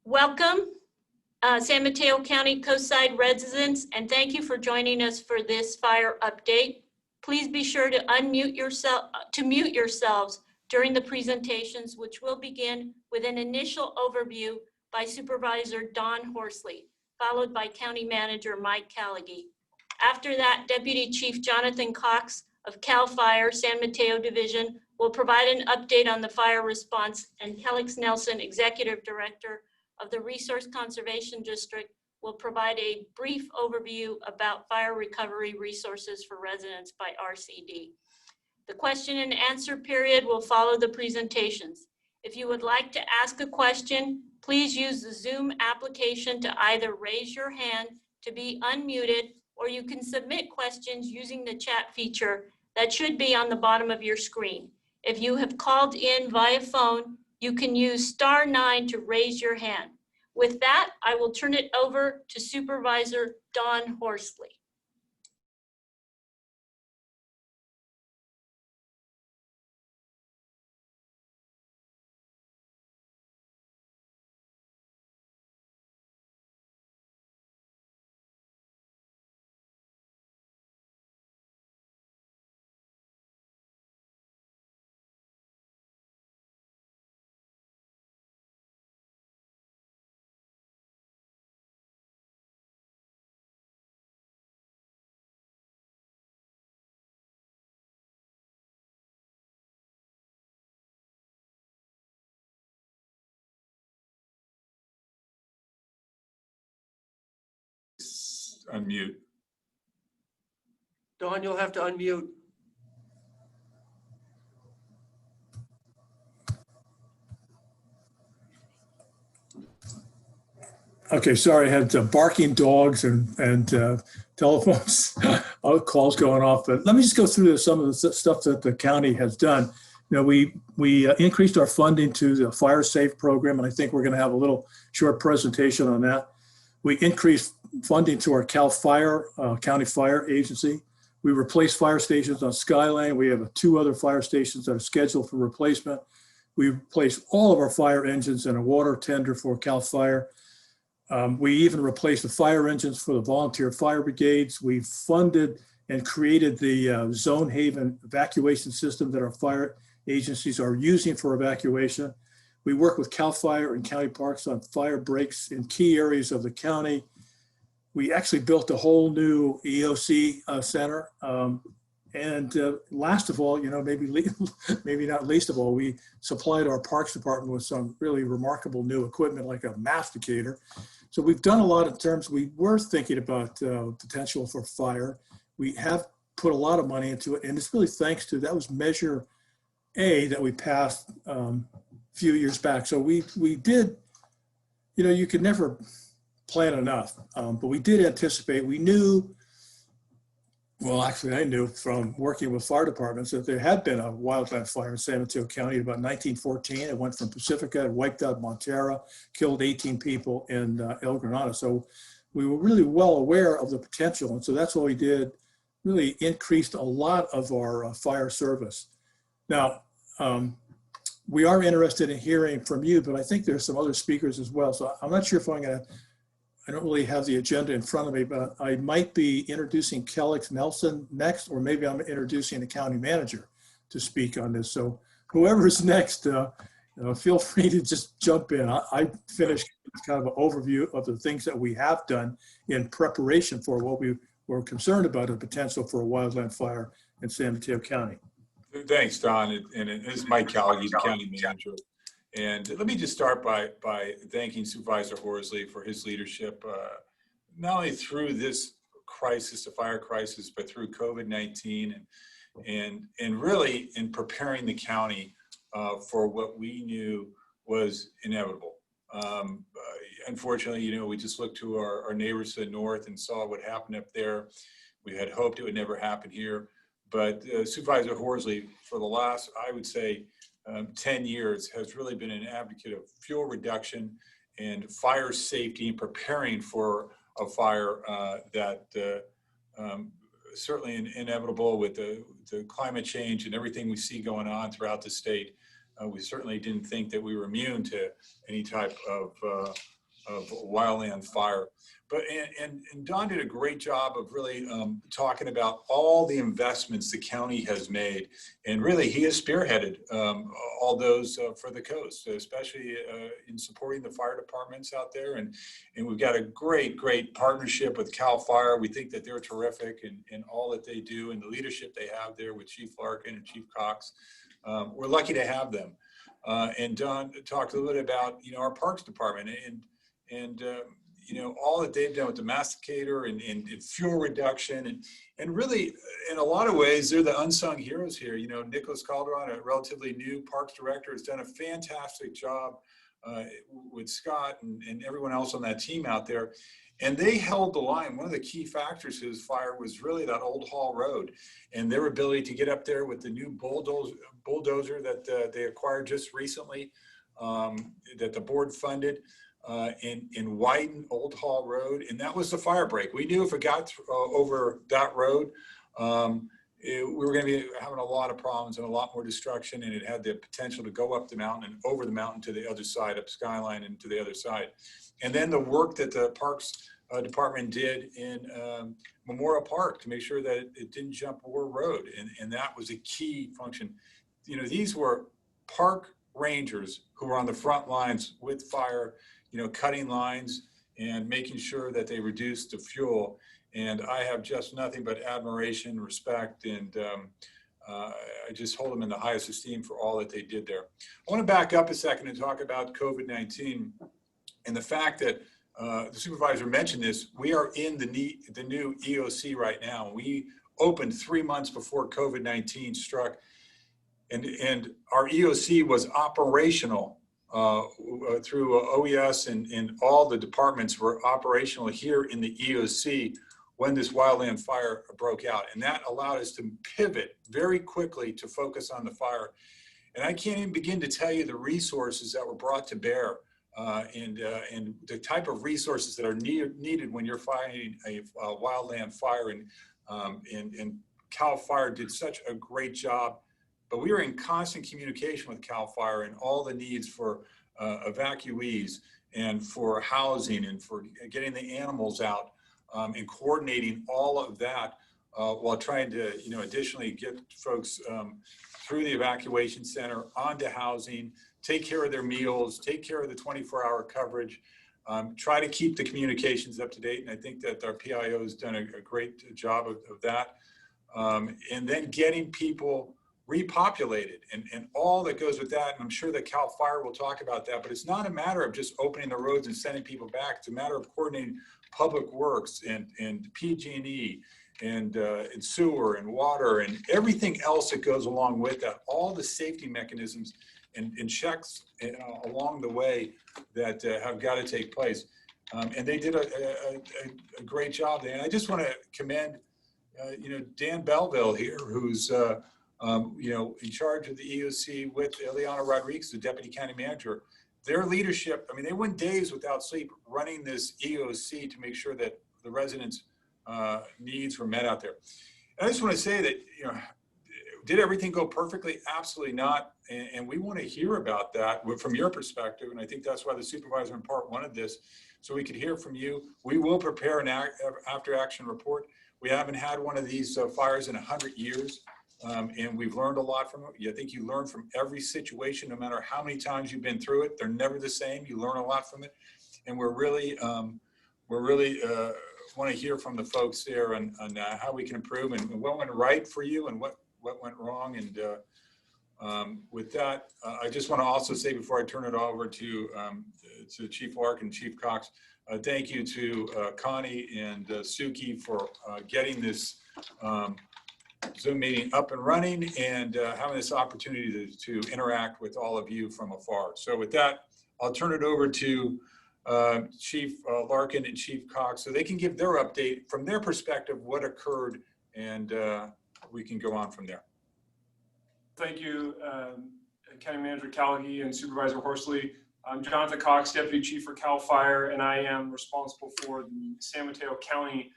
Welcome, San Mateo County Coastside residents, and thank you for joining us for this fire update. Please be sure to mute yourselves during the presentations, which will begin with an initial overview by Supervisor Don Horsley, followed by County Manager Mike Callagy. After that, Deputy Chief Jonathan Cox of CalFire San Mateo Division will provide an update on the fire response, and Kelix Nelson, Executive Director of the Resource Conservation District, will provide a brief overview about fire recovery resources for residents by RCD. The question and answer period will follow the presentations. If you would like to ask a question, please use the Zoom application to either raise your hand to be unmuted, or you can submit questions using the chat feature that should be on the bottom of your screen. If you have called in via phone, you can use *9 to raise your hand. With that, I will turn it over to Supervisor Don Horsley. Unmute. Dawn, you'll have to unmute. Okay, sorry, I had barking dogs and telephones calls going off. But let me just go through some of the stuff that the county has done. You know, we increased our funding to the Fire Safe program, and I think we're going to have a little short presentation on that. We increased funding to our CalFire, County Fire Agency. We replaced fire stations on Skyline. We have 2 other fire stations that are scheduled for replacement. We replaced all of our fire engines in a water tender for CalFire. We even replaced the fire engines for the volunteer fire brigades. We funded and created the zone haven evacuation system that our fire agencies are using for evacuation. We work with CalFire and county parks on fire breaks in key areas of the county. We actually built a whole new EOC center. Last of all, you know, maybe not least of all, we supplied our parks department with some really remarkable new equipment like a masticator. So we've done a lot in terms, we were thinking about potential for fire. We have put a lot of money into it, and it's really thanks to, that was Measure A that we passed a few years back. So we did, you know, you could never plan enough, but we did anticipate, we knew, well, actually I knew from working with fire departments that there had been a wildland fire in San Mateo County in about 1914. It went from Pacifica, it wiped out Montera, killed 18 people in El Granada. So we were really well aware of the potential. And so that's what we did, really increased a lot of our fire service. Now, we are interested in hearing from you, but I think there's some other speakers as well. So I'm not sure if I'm gonna, I don't really have the agenda in front of me, but I might be introducing Kelix Nelson next, or maybe I'm introducing the county manager to speak on this. So whoever's next, feel free to just jump in. I finished kind of an overview of the things that we have done in preparation for what we were concerned about, the potential for a wildland fire in San Mateo County. Thanks, Don. And this is Mike Callagy, the county manager. And let me just start by thanking Supervisor Horsley for his leadership, not only through this crisis, the fire crisis, but through COVID-19 and really in preparing the county for what we knew was inevitable. Unfortunately, you know, we just looked to our neighbors to the north and saw what happened up there. We had hoped it would never happen here. But Supervisor Horsley, for the last, I would say, 10 years, has really been an advocate of fuel reduction and fire safety and preparing for a fire that certainly inevitable with the climate change and everything we see going on throughout the state. We certainly didn't think that we were immune to any type of wildland fire. But and Don did a great job of really talking about all the investments the county has made, and really he has spearheaded all those for the coast, especially in supporting the fire departments out there. And we've got a great partnership with CalFire. We think that they're terrific in all that they do and the leadership they have there with Chief Larkin and Chief Cox. We're lucky to have them. And Don talked a little bit about our Parks Department and all that they've done with the masticator and fuel reduction and really in a lot of ways they're the unsung heroes here. Nicholas Calderon, a relatively new Parks Director, has done a fantastic job with Scott and everyone else on that team out there. And they held the line. One of the key factors to this fire was really that Old Hall Road and their ability to get up there with the new bulldozer that they acquired just recently, that the board funded, and widen Old Hall Road. And that was the fire break. We knew if it got over that road, we were going to be having a lot of problems and a lot more destruction, and it had the potential to go up the mountain and over the mountain to the other side, up Skyline and to the other side. And then the work that the Parks Department did in Memorial Park to make sure that it didn't jump War Road, and that was a key function. These were park rangers who were on the front lines with fire, cutting lines and making sure that they reduced the fuel. And I have just nothing but admiration, respect, and I just hold them in the highest esteem for all that they did there. I want to back up a second and talk about COVID-19 and the fact that the supervisor mentioned this. We are in the new EOC right now. We opened 3 months before COVID-19 struck, and our EOC was operational through OES, and all the departments were operational here in the EOC when this wildland fire broke out. And that allowed us to pivot very quickly to focus on the fire. And I can't even begin to tell you the resources that were brought to bear and the type of resources that are needed when you're fighting a wildland fire. And CalFire did such a great job. But we were in constant communication with CalFire and all the needs for evacuees and for housing and for getting the animals out, and coordinating all of that while trying to, additionally get folks through the evacuation center onto housing, take care of their meals, take care of the 24-hour coverage, try to keep the communications up to date. And I think that our PIO has done a great job of that. And then getting people repopulated and all that goes with that. And I'm sure that CalFire will talk about that, but it's not a matter of just opening the roads and sending people back. It's a matter of coordinating public works and PG&E and sewer and water and everything else that goes along with that, all the safety mechanisms and checks along the way that have got to take place. And they did a great job there. And I just want to commend, Dan Belleville here, who's in charge of the EOC with Eliana Rodriguez, the deputy county manager. Their leadership, they went days without sleep running this EOC to make sure that the residents' needs were met out there. And I just want to say that, did everything go perfectly? Absolutely not. And we want to hear about that from your perspective. And I think that's why the supervisor in part wanted this, so we could hear from you. We will prepare an after action report. We haven't had one of these fires in 100 years. And we've learned a lot from it. I think you learn from every situation, no matter how many times you've been through it. They're never the same. You learn a lot from it. And we're really want to hear from the folks there on how we can improve and what went right for you and what went wrong. And with that, I just want to also say before I turn it over to Chief Larkin and Chief Cox, thank you to Connie and Suki for getting this Zoom meeting up and running and having this opportunity to interact with all of you from afar. So with that, I'll turn it over to Chief Larkin and Chief Cox so they can give their update from their perspective, what occurred, and we can go on from there. Thank you, County Manager Callagy and Supervisor Horsley. I'm Jonathan Cox, Deputy Chief for CalFire, and I am responsible for the San Mateo County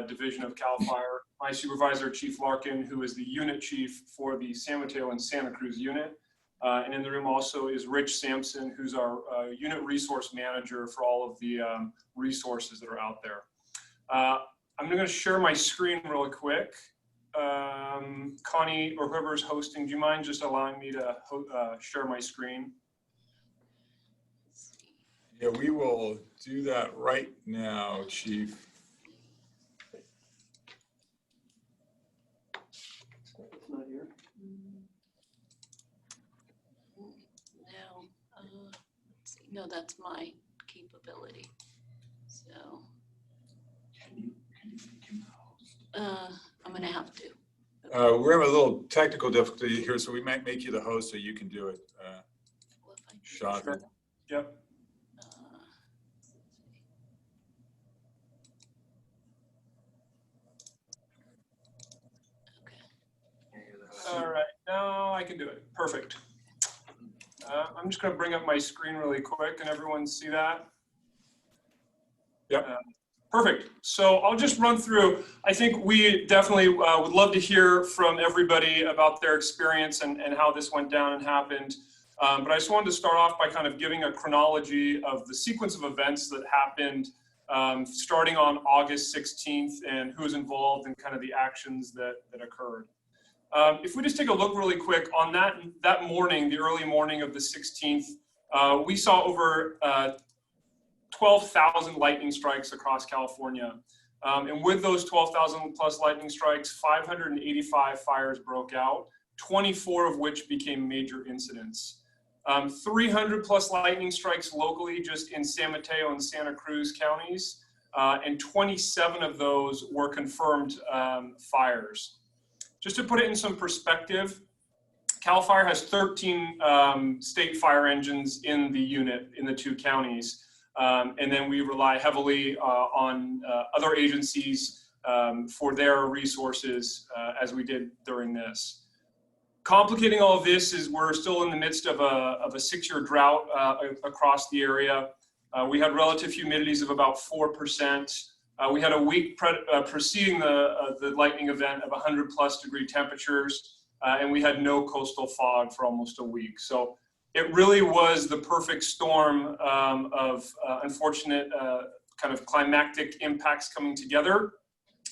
division of CalFire. My supervisor, Chief Larkin, who is the unit chief for the San Mateo and Santa Cruz unit. And in the room also is Rich Sampson, who's our unit resource manager for all of the resources that are out there. I'm going to share my screen really quick. Connie or whoever's hosting, do you mind just allowing me to share my screen? Yeah, we will do that right now, Chief. It's not here. No, let's see. No, that's my capability. So I'm gonna have to. We're having a little technical difficulty here, so we might make you the host so you can do it. Well, if I do- Sean. Sure. Yep. Okay. All right, now I can do it. Perfect. I'm just going to bring up my screen really quick. Can everyone see that? Yep. Perfect. So I'll just run through. I think we definitely would love to hear from everybody about their experience and how this went down and happened. But I just wanted to start off by kind of giving a chronology of the sequence of events that happened starting on August 16th and who was involved and kind of the actions that occurred. If we just take a look really quick on that morning, the early morning of the 16th, we saw over 12,000 lightning strikes across California. And with those 12,000 plus lightning strikes, 585 fires broke out, 24 of which became major incidents. 300 plus lightning strikes locally just in San Mateo and Santa Cruz counties, and 27 of those were confirmed fires. Just to put it in some perspective, CalFire has 13 state fire engines in the unit in the two counties. And then we rely heavily on other agencies for their resources as we did during this. Complicating all of this is we're still in the midst of a 6-year drought across the area. We had relative humidities of about 4%. We had a week preceding the lightning event of 100 plus degree temperatures, and we had no coastal fog for almost a week. So it really was the perfect storm of unfortunate kind of climactic impacts coming together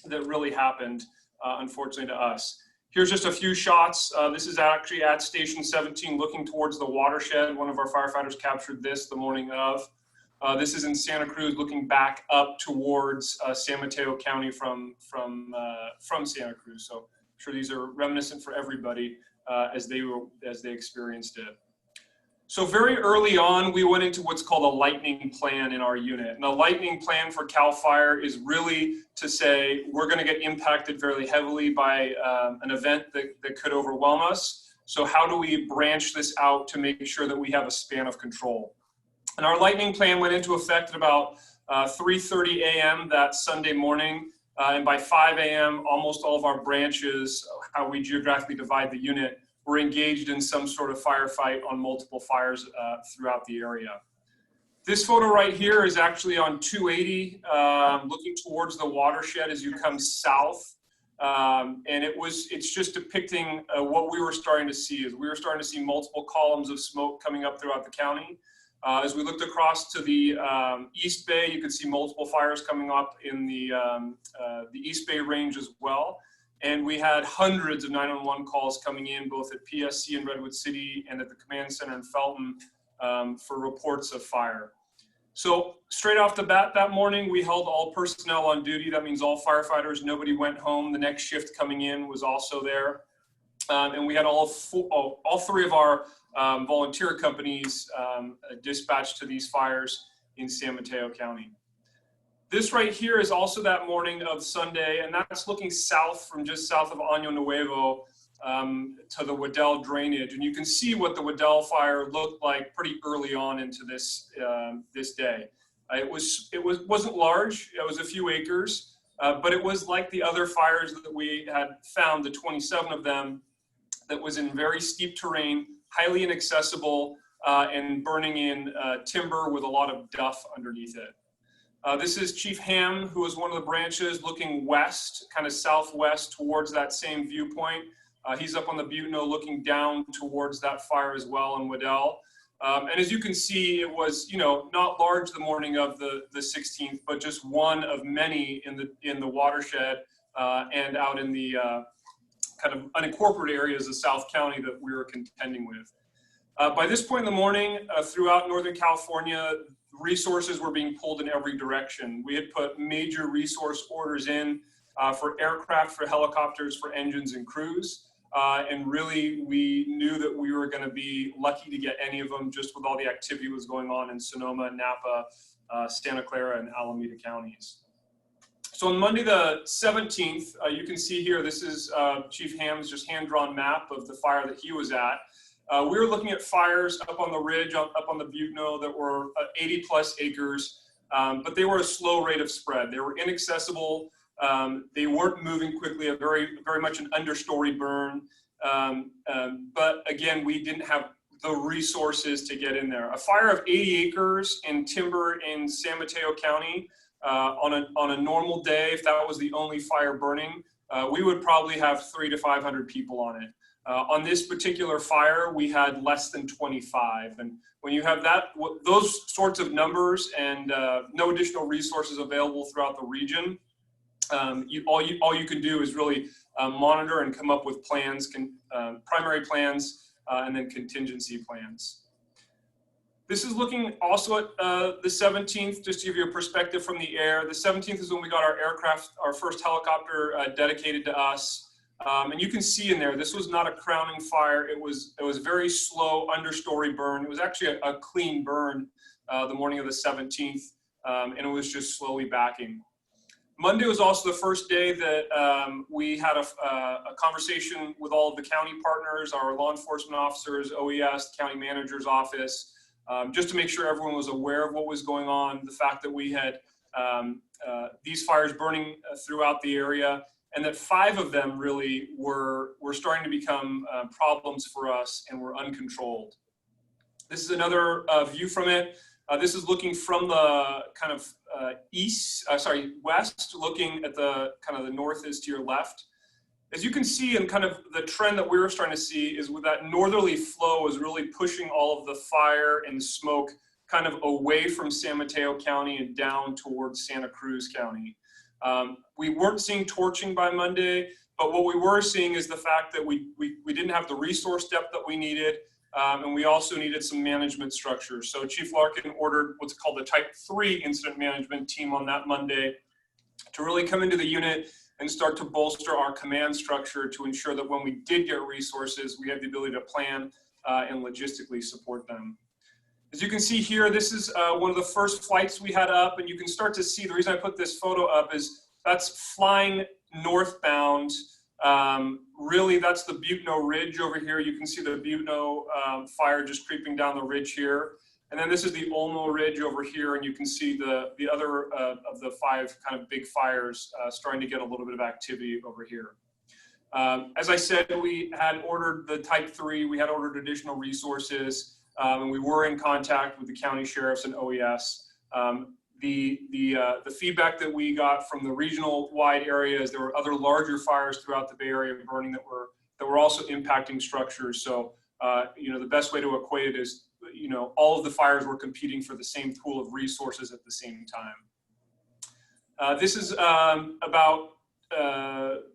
that really happened, unfortunately, to us. Here's just a few shots. This is actually at Station 17 looking towards the watershed. One of our firefighters captured this the morning of. This is in Santa Cruz looking back up towards San Mateo County from Santa Cruz. So I'm sure these are reminiscent for everybody as they experienced it. So very early on, we went into what's called a lightning plan in our unit. And a lightning plan for CalFire is really to say we're going to get impacted very heavily by an event that could overwhelm us. So how do we branch this out to make sure that we have a span of control? And our lightning plan went into effect at about 3:30 a.m. that Sunday morning. And by 5 a.m., almost all of our branches, how we geographically divide the unit, were engaged in some sort of firefight on multiple fires throughout the area. This photo right here is actually on 280, looking towards the watershed as you come south. And it's just depicting what we were starting to see. Is we were starting to see multiple columns of smoke coming up throughout the county. As we looked across to the East Bay, you could see multiple fires coming up in the East Bay range as well. And we had hundreds of 911 calls coming in, both at PSC in Redwood City and at the command center in Felton for reports of fire. So straight off the bat that morning, we held all personnel on duty. That means all firefighters, nobody went home. The next shift coming in was also there. And we had all three of our volunteer companies dispatched to these fires in San Mateo County. This right here is also that morning of Sunday, and that's looking south from just south of Año Nuevo to the Waddell drainage. And you can see what the Waddell fire looked like pretty early on into this day. It wasn't large, it was a few acres, but it was like the other fires that we had found, the 27 of them, that was in very steep terrain, highly inaccessible, and burning in timber with a lot of duff underneath it. This is Chief Ham, who was one of the branches looking west, kind of southwest towards that same viewpoint. He's up on the Butno looking down towards that fire as well in Waddell. And as you can see, it was, not large the morning of the 16th, but just one of many in the watershed and out in the kind of unincorporated areas of South County that we were contending with. By this point in the morning, throughout Northern California, resources were being pulled in every direction. We had put major resource orders in for aircraft, for helicopters, for engines and crews. And really, we knew that we were going to be lucky to get any of them just with all the activity that was going on in Sonoma, Napa, Santa Clara, and Alameda counties. So on Monday the 17th, you can see here, this is Chief Ham's just hand-drawn map of the fire that he was at. We were looking at fires up on the ridge, up on the Butno that were 80 plus acres, but they were a slow rate of spread. They were inaccessible. They weren't moving quickly, very much an understory burn. But again, we didn't have the resources to get in there. A fire of 80 acres in timber in San Mateo County on a normal day, if that was the only fire burning, we would probably have 300 to 500 people on it. On this particular fire, we had less than 25. And when you have those sorts of numbers and no additional resources available throughout the region, all you can do is really monitor and come up with plans, primary plans, and then contingency plans. This is looking also at the 17th, just to give you a perspective from the air. The 17th is when we got our aircraft, our first helicopter dedicated to us. And you can see in there, this was not a crowning fire. It was very slow understory burn. It was actually a clean burn the morning of the 17th, and it was just slowly backing. Monday was also the first day that we had a conversation with all of the county partners, our law enforcement officers, OES, the county manager's office, just to make sure everyone was aware of what was going on, the fact that we had these fires burning throughout the area, and that 5 of them really were starting to become problems for us and were uncontrolled. This is another view from it. This is looking from the kind of west, looking at the kind of the north is to your left. As you can see, and kind of the trend that we were starting to see is with that northerly flow is really pushing all of the fire and smoke kind of away from San Mateo County and down towards Santa Cruz County. We weren't seeing torching by Monday, but what we were seeing is the fact that we didn't have the resource depth that we needed, and we also needed some management structures. So Chief Larkin ordered what's called the Type 3 incident management team on that Monday to really come into the unit and start to bolster our command structure to ensure that when we did get resources, we had the ability to plan and logistically support them. As you can see here, this is one of the first flights we had up, and you can start to see, the reason I put this photo up is that's flying northbound. Really, that's the Butno Ridge over here. You can see the Butno fire just creeping down the ridge here. And then this is the Olmo Ridge over here, and you can see the other of the 5 kind of big fires starting to get a little bit of activity over here. As I said, we had ordered the Type 3, we had ordered additional resources, and we were in contact with the county sheriffs and OES. The feedback that we got from the regional wide areas, there were other larger fires throughout the Bay Area burning that were also impacting structures. So, the best way to equate it is, all of the fires were competing for the same pool of resources at the same time. This is about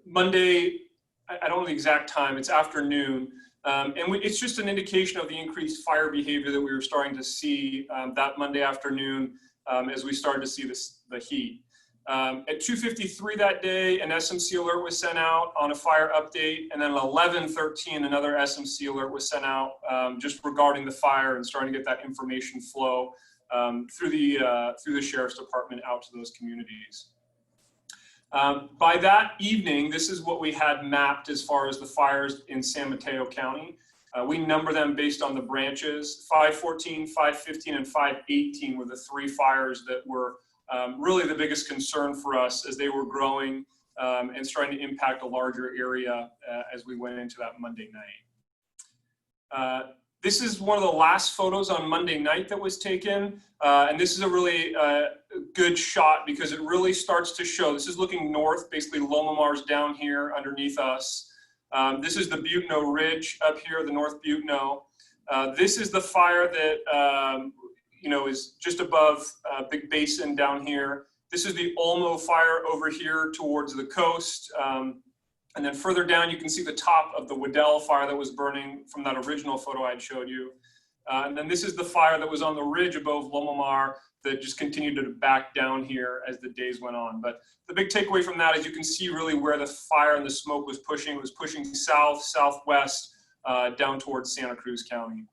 Monday, I don't know the exact time, it's afternoon. It's just an indication of the increased fire behavior that we were starting to see that Monday afternoon as we started to see the heat. At 2:53 that day, an SMC alert was sent out on a fire update, and then at 11:13, another SMC alert was sent out just regarding the fire and starting to get that information flow through the Sheriff's Department out to those communities. By that evening, this is what we had mapped as far as the fires in San Mateo County. We number them based on the branches. 514, 515, and 518 were the 3 fires that were really the biggest concern for us as they were growing and starting to impact a larger area as we went into that Monday night. This is one of the last photos on Monday night that was taken. And this is a really good shot because it really starts to show, this is looking north, basically Loma Mar's down here underneath us. This is the Butno Ridge up here, the North Butno. This is the fire that is just above Big Basin down here. This is the Olmo fire over here towards the coast. And then further down, you can see the top of the Waddell fire that was burning from that original photo I showed you. And then this is the fire that was on the ridge above Lomomar that just continued to back down here as the days went on. But the big takeaway from that is you can see really where the fire and the smoke was pushing. It was pushing south, southwest, down towards Santa Cruz County.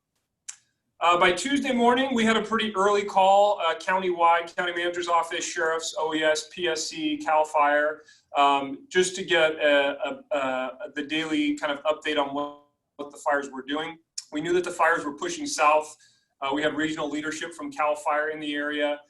By Tuesday morning, we had a pretty early call, countywide, county manager's office, sheriffs, OES, PSC, CalFire, just to get the daily kind of update on what the fires were doing. We knew that the fires were pushing south. We had regional leadership from CalFire in the area.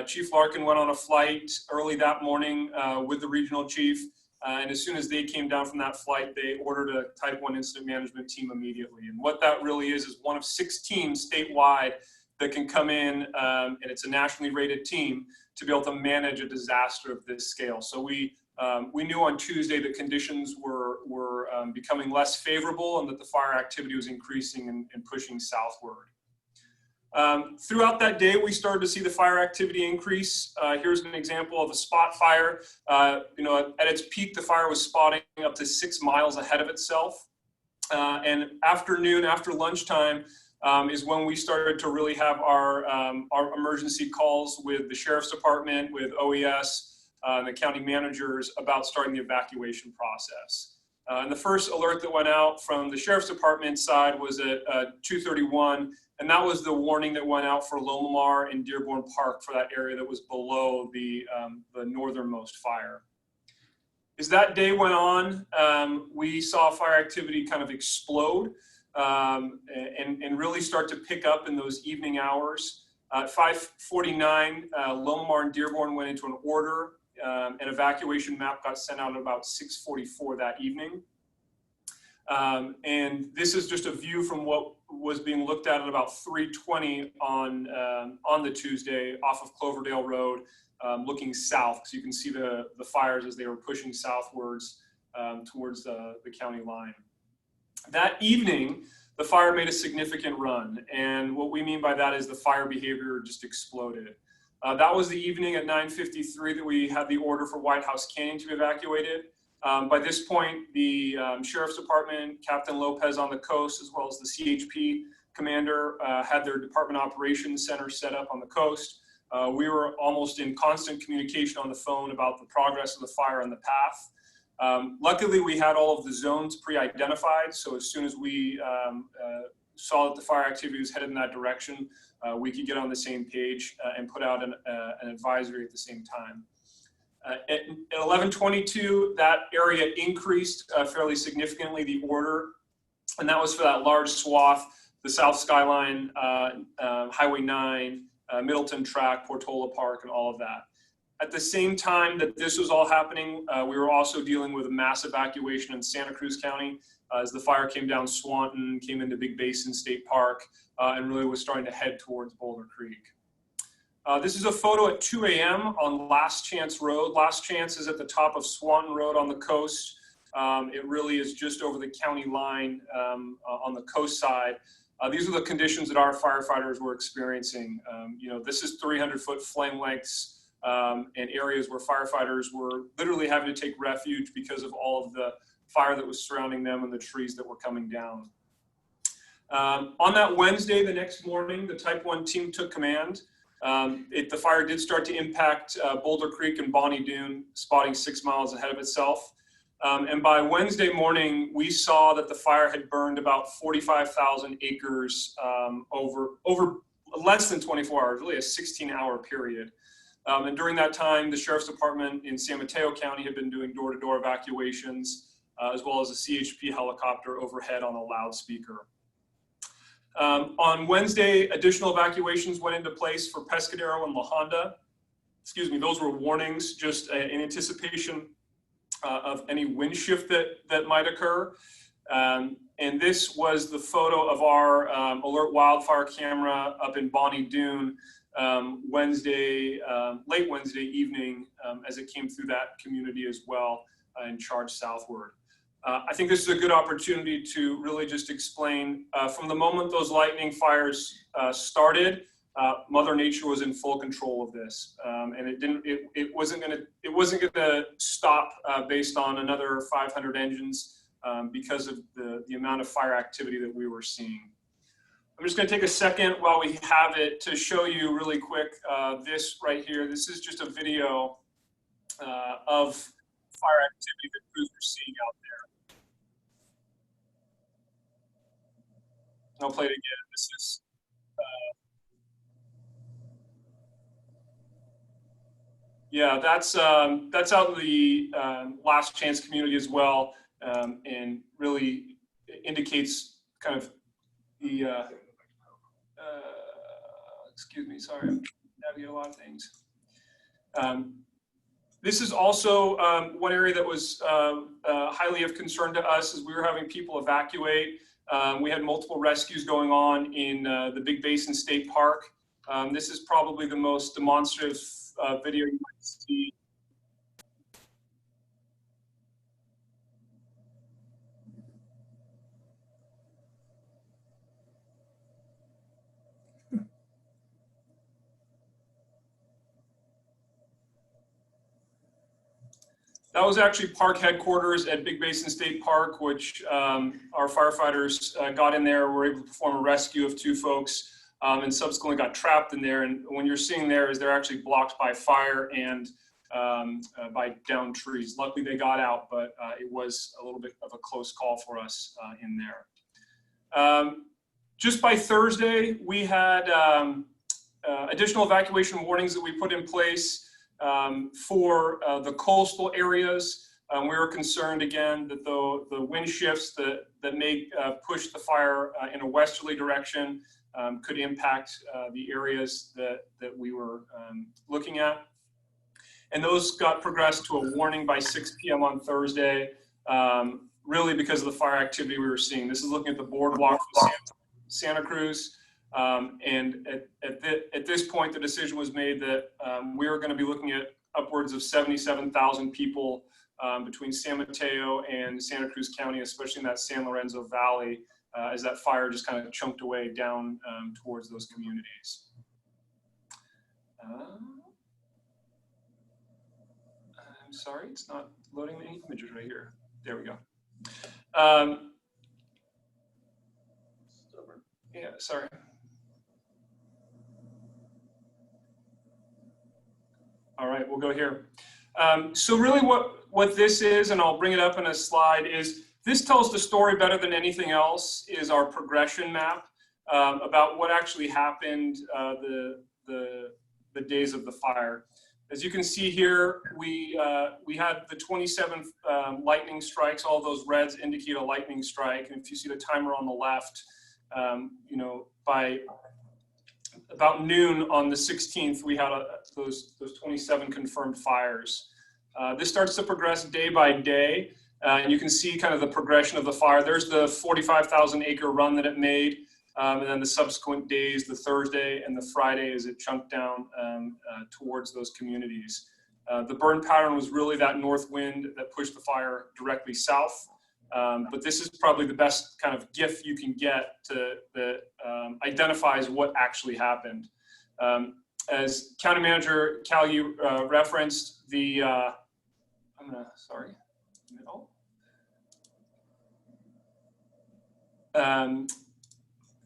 Chief Larkin went on a flight early that morning with the regional chief. And as soon as they came down from that flight, they ordered a Type 1 incident management team immediately. And what that really is one of 6 teams statewide that can come in, and it's a nationally rated team, to be able to manage a disaster of this scale. So we knew on Tuesday that conditions were becoming less favorable and that the fire activity was increasing and pushing southward. Throughout that day, we started to see the fire activity increase. Here's an example of a spot fire. At its peak, the fire was spotting up to 6 miles ahead of itself. And afternoon, after lunchtime, is when we started to really have our emergency calls with the sheriff's department, with OES, and the county managers about starting the evacuation process. And the first alert that went out from the sheriff's department side was at 2:31. And that was the warning that went out for Lomomar and Dearborn Park for that area that was below the northernmost fire. As that day went on, we saw fire activity kind of explode and really start to pick up in those evening hours. At 5:49, Lomomar and Dearborn went into an order. An evacuation map got sent out at about 6:44 that evening. And this is just a view from what was being looked at about 3:20 on the Tuesday off of Cloverdale Road, looking south. So you can see the fires as they were pushing southwards towards the county line. That evening, the fire made a significant run. And what we mean by that is the fire behavior just exploded. That was the evening at 9:53 that we had the order for White House Canyon to be evacuated. By this point, the Sheriff's Department, Captain Lopez on the coast, as well as the CHP commander had their Department Operations Center set up on the coast. We were almost in constant communication on the phone about the progress of the fire and the path. Luckily, we had all of the zones pre-identified, so as soon as we saw that the fire activity was headed in that direction, we could get on the same page and put out an advisory at the same time. At 11:22, that area increased fairly significantly, the order, and that was for that large swath, the South Skyline, Highway 9, Middleton Track, Portola Park, and all of that. At the same time that this was all happening, we were also dealing with a mass evacuation in Santa Cruz County as the fire came down Swanton, came into Big Basin State Park, and really was starting to head towards Boulder Creek. This is a photo at 2 a.m. on Last Chance Road. Last Chance is at the top of Swanton Road on the coast. It really is just over the county line on the coast side. These are the conditions that our firefighters were experiencing. This is 300-foot flame lengths and areas where firefighters were literally having to take refuge because of all of the fire that was surrounding them and the trees that were coming down. On that Wednesday, the next morning, the Type 1 team took command. The fire did start to impact Boulder Creek and Bonnie Doon, spotting 6 miles ahead of itself. And by Wednesday morning, we saw that the fire had burned about 45,000 acres over less than 24 hours, really a 16-hour period. And during that time, the Sheriff's Department in San Mateo County had been doing door-to-door evacuations, as well as a CHP helicopter overhead on a loudspeaker. On Wednesday, additional evacuations went into place for Pescadero and La Honda. Those were warnings just in anticipation of any wind shift that might occur. And this was the photo of our alert wildfire camera up in Bonnie Doon late Wednesday evening as it came through that community as well and charged southward. I think this is a good opportunity to really just explain from the moment those lightning fires started, Mother Nature was in full control of this, and it wasn't gonna stop based on another 500 engines because of the amount of fire activity that we were seeing. I'm just going to take a second while we have it to show you really quick this right here. This is just a video of fire activity that crews are seeing out there. I'll play it again. This is yeah, that's out in the last chance community as well, and really indicates kind of the excuse me, sorry, I'm navigating a lot of things. This is also one area that was highly of concern to us as we were having people evacuate. We had multiple rescues going on in the Big Basin State Park. This is probably the most demonstrative video you might see. That was actually park headquarters at Big Basin State Park, which our firefighters got in there, were able to perform a rescue of 2 folks, and subsequently got trapped in there. And when you're seeing there is they're actually blocked by fire and by downed trees. Luckily they got out, but it was a little bit of a close call for us in there. Just by Thursday, we had additional evacuation warnings that we put in place for the coastal areas. We were concerned again that the wind shifts that may push the fire in a westerly direction could impact the areas that we were looking at. And those got progressed to a warning by 6 p.m. on Thursday, really because of the fire activity we were seeing. This is looking at the boardwalk of Santa Cruz. And at this point, the decision was made that we were going to be looking at upwards of 77,000 people between San Mateo and Santa Cruz County, especially in that San Lorenzo Valley, as that fire just kind of chunked away down towards those communities. I'm sorry, it's not loading any images right here. There we go. Yeah, sorry. All right, we'll go here. So really what this is, and I'll bring it up in a slide, is this tells the story better than anything else, is our progression map about what actually happened the days of the fire. As you can see here, we had the 27 lightning strikes. All those reds indicate a lightning strike. And if you see the timer on the left, you know, by about noon on the 16th, we had those 27 confirmed fires. This starts to progress day by day, and you can see kind of the progression of the fire. There's the 45,000 acre run that it made, and then the subsequent days, the Thursday and the Friday, as it chunked down towards those communities. The burn pattern was really that north wind that pushed the fire directly south. But this is probably the best kind of GIF you can get that identifies what actually happened. As County Manager Callagy referenced,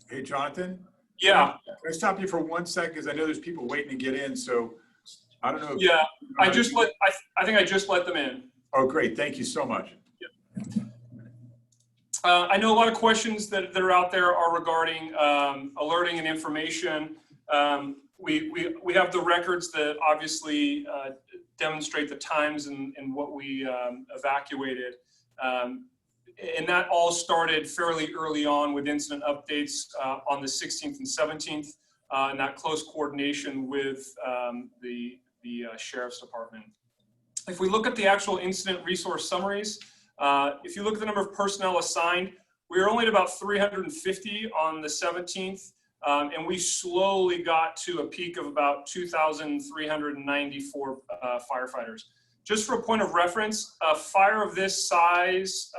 Hey, Jonathan? Yeah. Can I stop you for 1 second? Because I know there's people waiting to get in, so I don't know. Yeah, I think I just let them in. Oh, great. Thank you so much. I know a lot of questions that are out there are regarding alerting and information. We have the records that obviously demonstrate the times and what we evacuated. And that all started fairly early on with incident updates on the 16th and 17th, and that close coordination with the Sheriff's Department. If we look at the actual incident resource summaries, if you look at the number of personnel assigned, we were only at about 350 on the 17th, and we slowly got to a peak of about 2,394 firefighters. Just for a point of reference, a fire of this size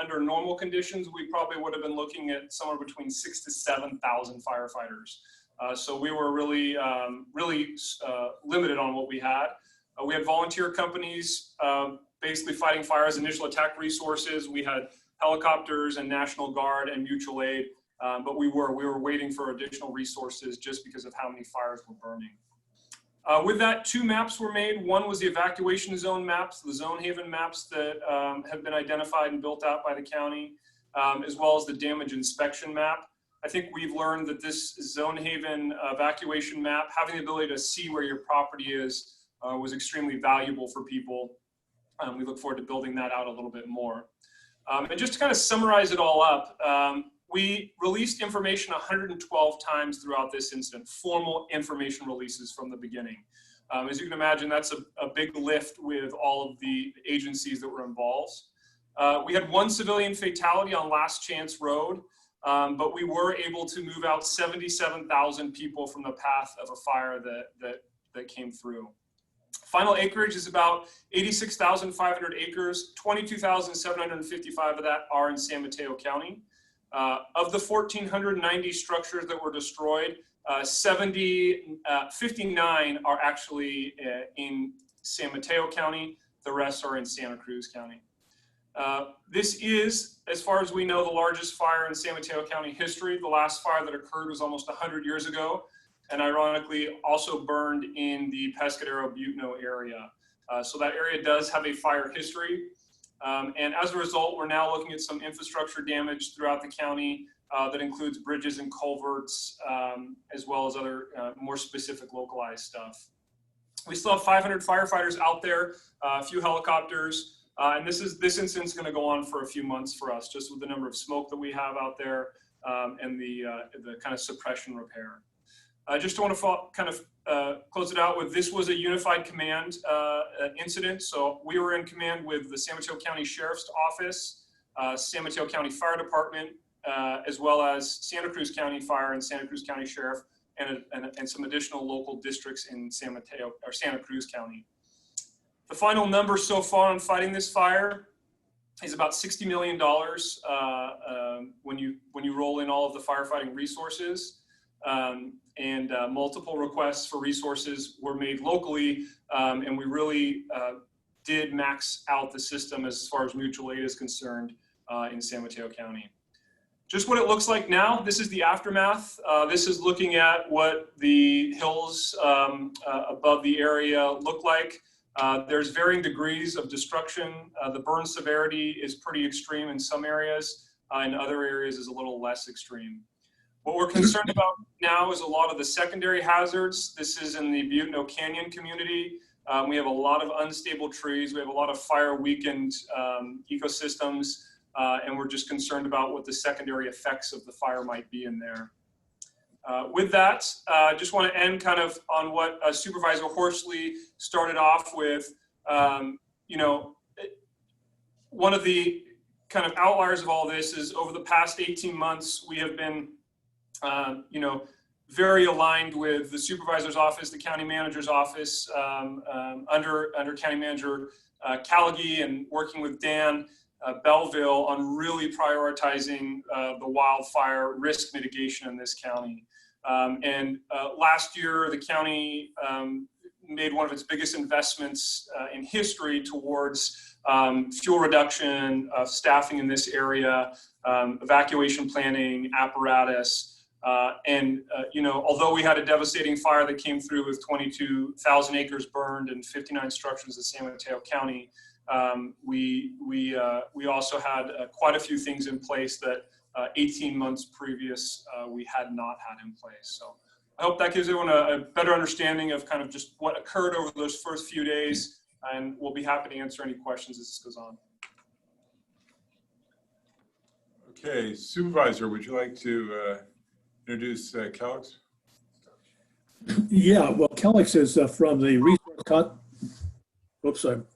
under normal conditions, we probably would have been looking at somewhere between 6,000 to 7,000 firefighters. So we were really, limited on what we had. We had volunteer companies basically fighting fires, initial attack resources. We had helicopters and National Guard and mutual aid, but we were waiting for additional resources just because of how many fires were burning. With that, 2 maps were made. One was the evacuation zone maps, the zone haven maps that have been identified and built out by the county, as well as the damage inspection map. I think we've learned that this zone haven evacuation map, having the ability to see where your property is, was extremely valuable for people. We look forward to building that out a little bit more. And just to kind of summarize it all up, we released information 112 times throughout this incident, formal information releases from the beginning. As you can imagine, that's a big lift with all of the agencies that were involved. We had 1 civilian fatality on Last Chance Road, but we were able to move out 77,000 people from the path of a fire that came through. Final acreage is about 86,500 acres, 22,755 of that are in San Mateo County. Of the 1,490 structures that were destroyed, 59 are actually in San Mateo County. The rest are in Santa Cruz County. This is, as far as we know, the largest fire in San Mateo County history. The last fire that occurred was almost 100 years ago, and ironically also burned in the Pescadero-Butno area. So that area does have a fire history. And as a result, we're now looking at some infrastructure damage throughout the county that includes bridges and culverts, as well as other more specific localized stuff. We still have 500 firefighters out there, a few helicopters, and this incident's going to go on for a few months for us, just with the number of smoke that we have out there and the kind of suppression repair. I just want to kind of close it out with, this was a unified command incident. So we were in command with the San Mateo County Sheriff's Office, San Mateo County Fire Department, as well as Santa Cruz County Fire and Santa Cruz County Sheriff, and some additional local districts in San Mateo or Santa Cruz County. The final number so far on fighting this fire is about $60 million when you roll in all of the firefighting resources. And multiple requests for resources were made locally, and we really did max out the system as far as mutual aid is concerned in San Mateo County. Just what it looks like now, this is the aftermath. This is looking at what the hills above the area look like. There's varying degrees of destruction. The burn severity is pretty extreme in some areas, in other areas is a little less extreme. What we're concerned about now is a lot of the secondary hazards. This is in the Butno Canyon community. We have a lot of unstable trees. We have a lot of fire-weakened ecosystems, and we're just concerned about what the secondary effects of the fire might be in there. With that, I just want to end kind of on what Supervisor Horsley started off with. You know, one of the kind of outliers of all this is over the past 18 months, we have been you know, very aligned with the supervisor's office, the county manager's office, under County Manager Callagy, and working with Dan Belleville on really prioritizing the wildfire risk mitigation in this county. Last year, the county made one of its biggest investments in history towards fuel reduction, staffing in this area, evacuation planning, apparatus. You know, although we had a devastating fire that came through with 22,000 acres burned and 59 structures in San Mateo County, we also had quite a few things in place that 18 months previous we had not had in place. So I hope that gives everyone a better understanding of kind of just what occurred over those first few days, and we'll be happy to answer any questions as this goes on. Okay, Supervisor, would you like to introduce Calix? Yeah, well, Calix is from the Oops, am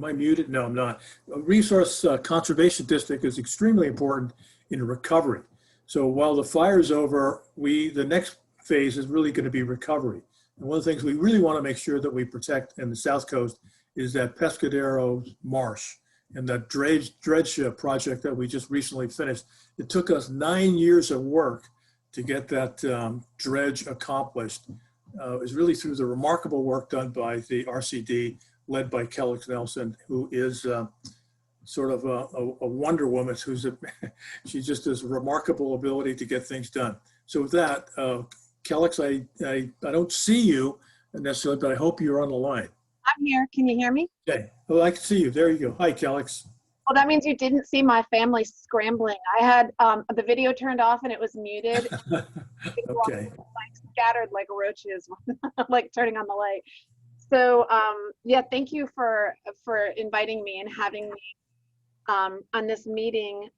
I muted? No, I'm not. A resource conservation district is extremely important in recovery. So while the fire is over, the next phase is really going to be recovery. And one of the things we really want to make sure that we protect in the South Coast is that Pescadero Marsh and that dredge project that we just recently finished. It took us 9 years of work to get that dredge accomplished. It was really through the remarkable work done by the RCD, led by Kelly Nelson, who is sort of a wonder woman. She just has remarkable ability to get things done. So with that, Calix, I don't see you necessarily, but I hope you're on the line. I'm here. Can you hear me? Okay. Well, I can see you. There you go. Hi, Calix. Well, that means you didn't see my family scrambling. I had the video turned off and it was muted. Okay. Like scattered like roaches, like turning on the light. So yeah, thank you for inviting me and having me on this meeting.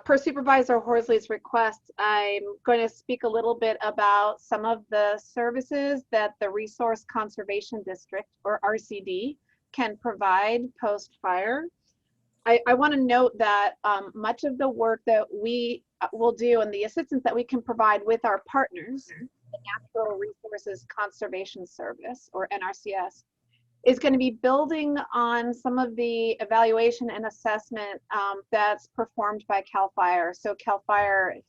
Per Supervisor Horsley's request, I'm going to speak a little bit about some of the services that the Resource Conservation District, or RCD, can provide post-fire. I want to note that much of the work that we will do and the assistance that we can provide with our partners, the Natural Resources Conservation Service, or NRCS, is going to be building on some of the evaluation and assessment that's performed by CalFire. So CalFire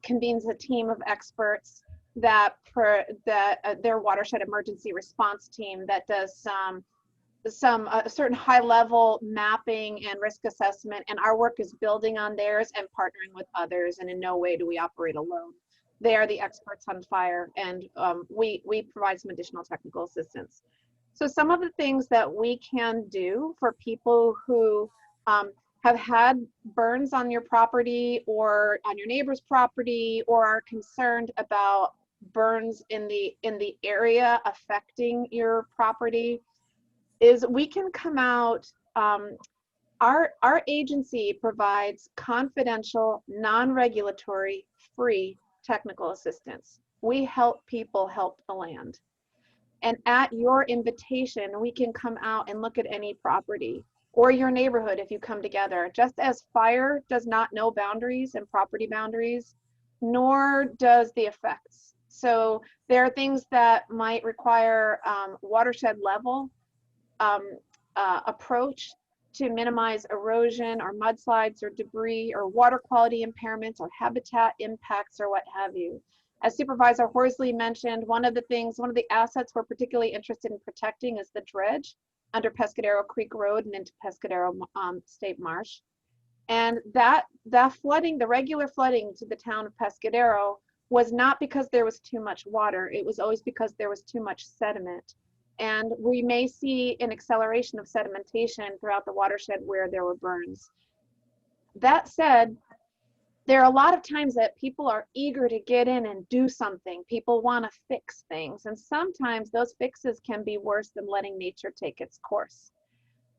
convenes a team of experts that their watershed emergency response team that does some certain high-level mapping and risk assessment, and our work is building on theirs and partnering with others, and in no way do we operate alone. They are the experts on fire, and we provide some additional technical assistance. So some of the things that we can do for people who have had burns on your property or on your neighbor's property, or are concerned about burns in the area affecting your property, is we can come out. Our agency provides confidential, non-regulatory, free technical assistance. We help people help the land. And at your invitation, we can come out and look at any property or your neighborhood if you come together. Just as fire does not know boundaries and property boundaries, nor does the effects. So there are things that might require watershed level approach to minimize erosion or mudslides or debris or water quality impairments or habitat impacts or what have you. As Supervisor Horsley mentioned, one of the assets we're particularly interested in protecting is the dredge under Pescadero Creek Road and into Pescadero State Marsh. And that flooding, the regular flooding to the town of Pescadero, was not because there was too much water. It was always because there was too much sediment. And we may see an acceleration of sedimentation throughout the watershed where there were burns. That said, there are a lot of times that people are eager to get in and do something. People want to fix things. And sometimes those fixes can be worse than letting nature take its course.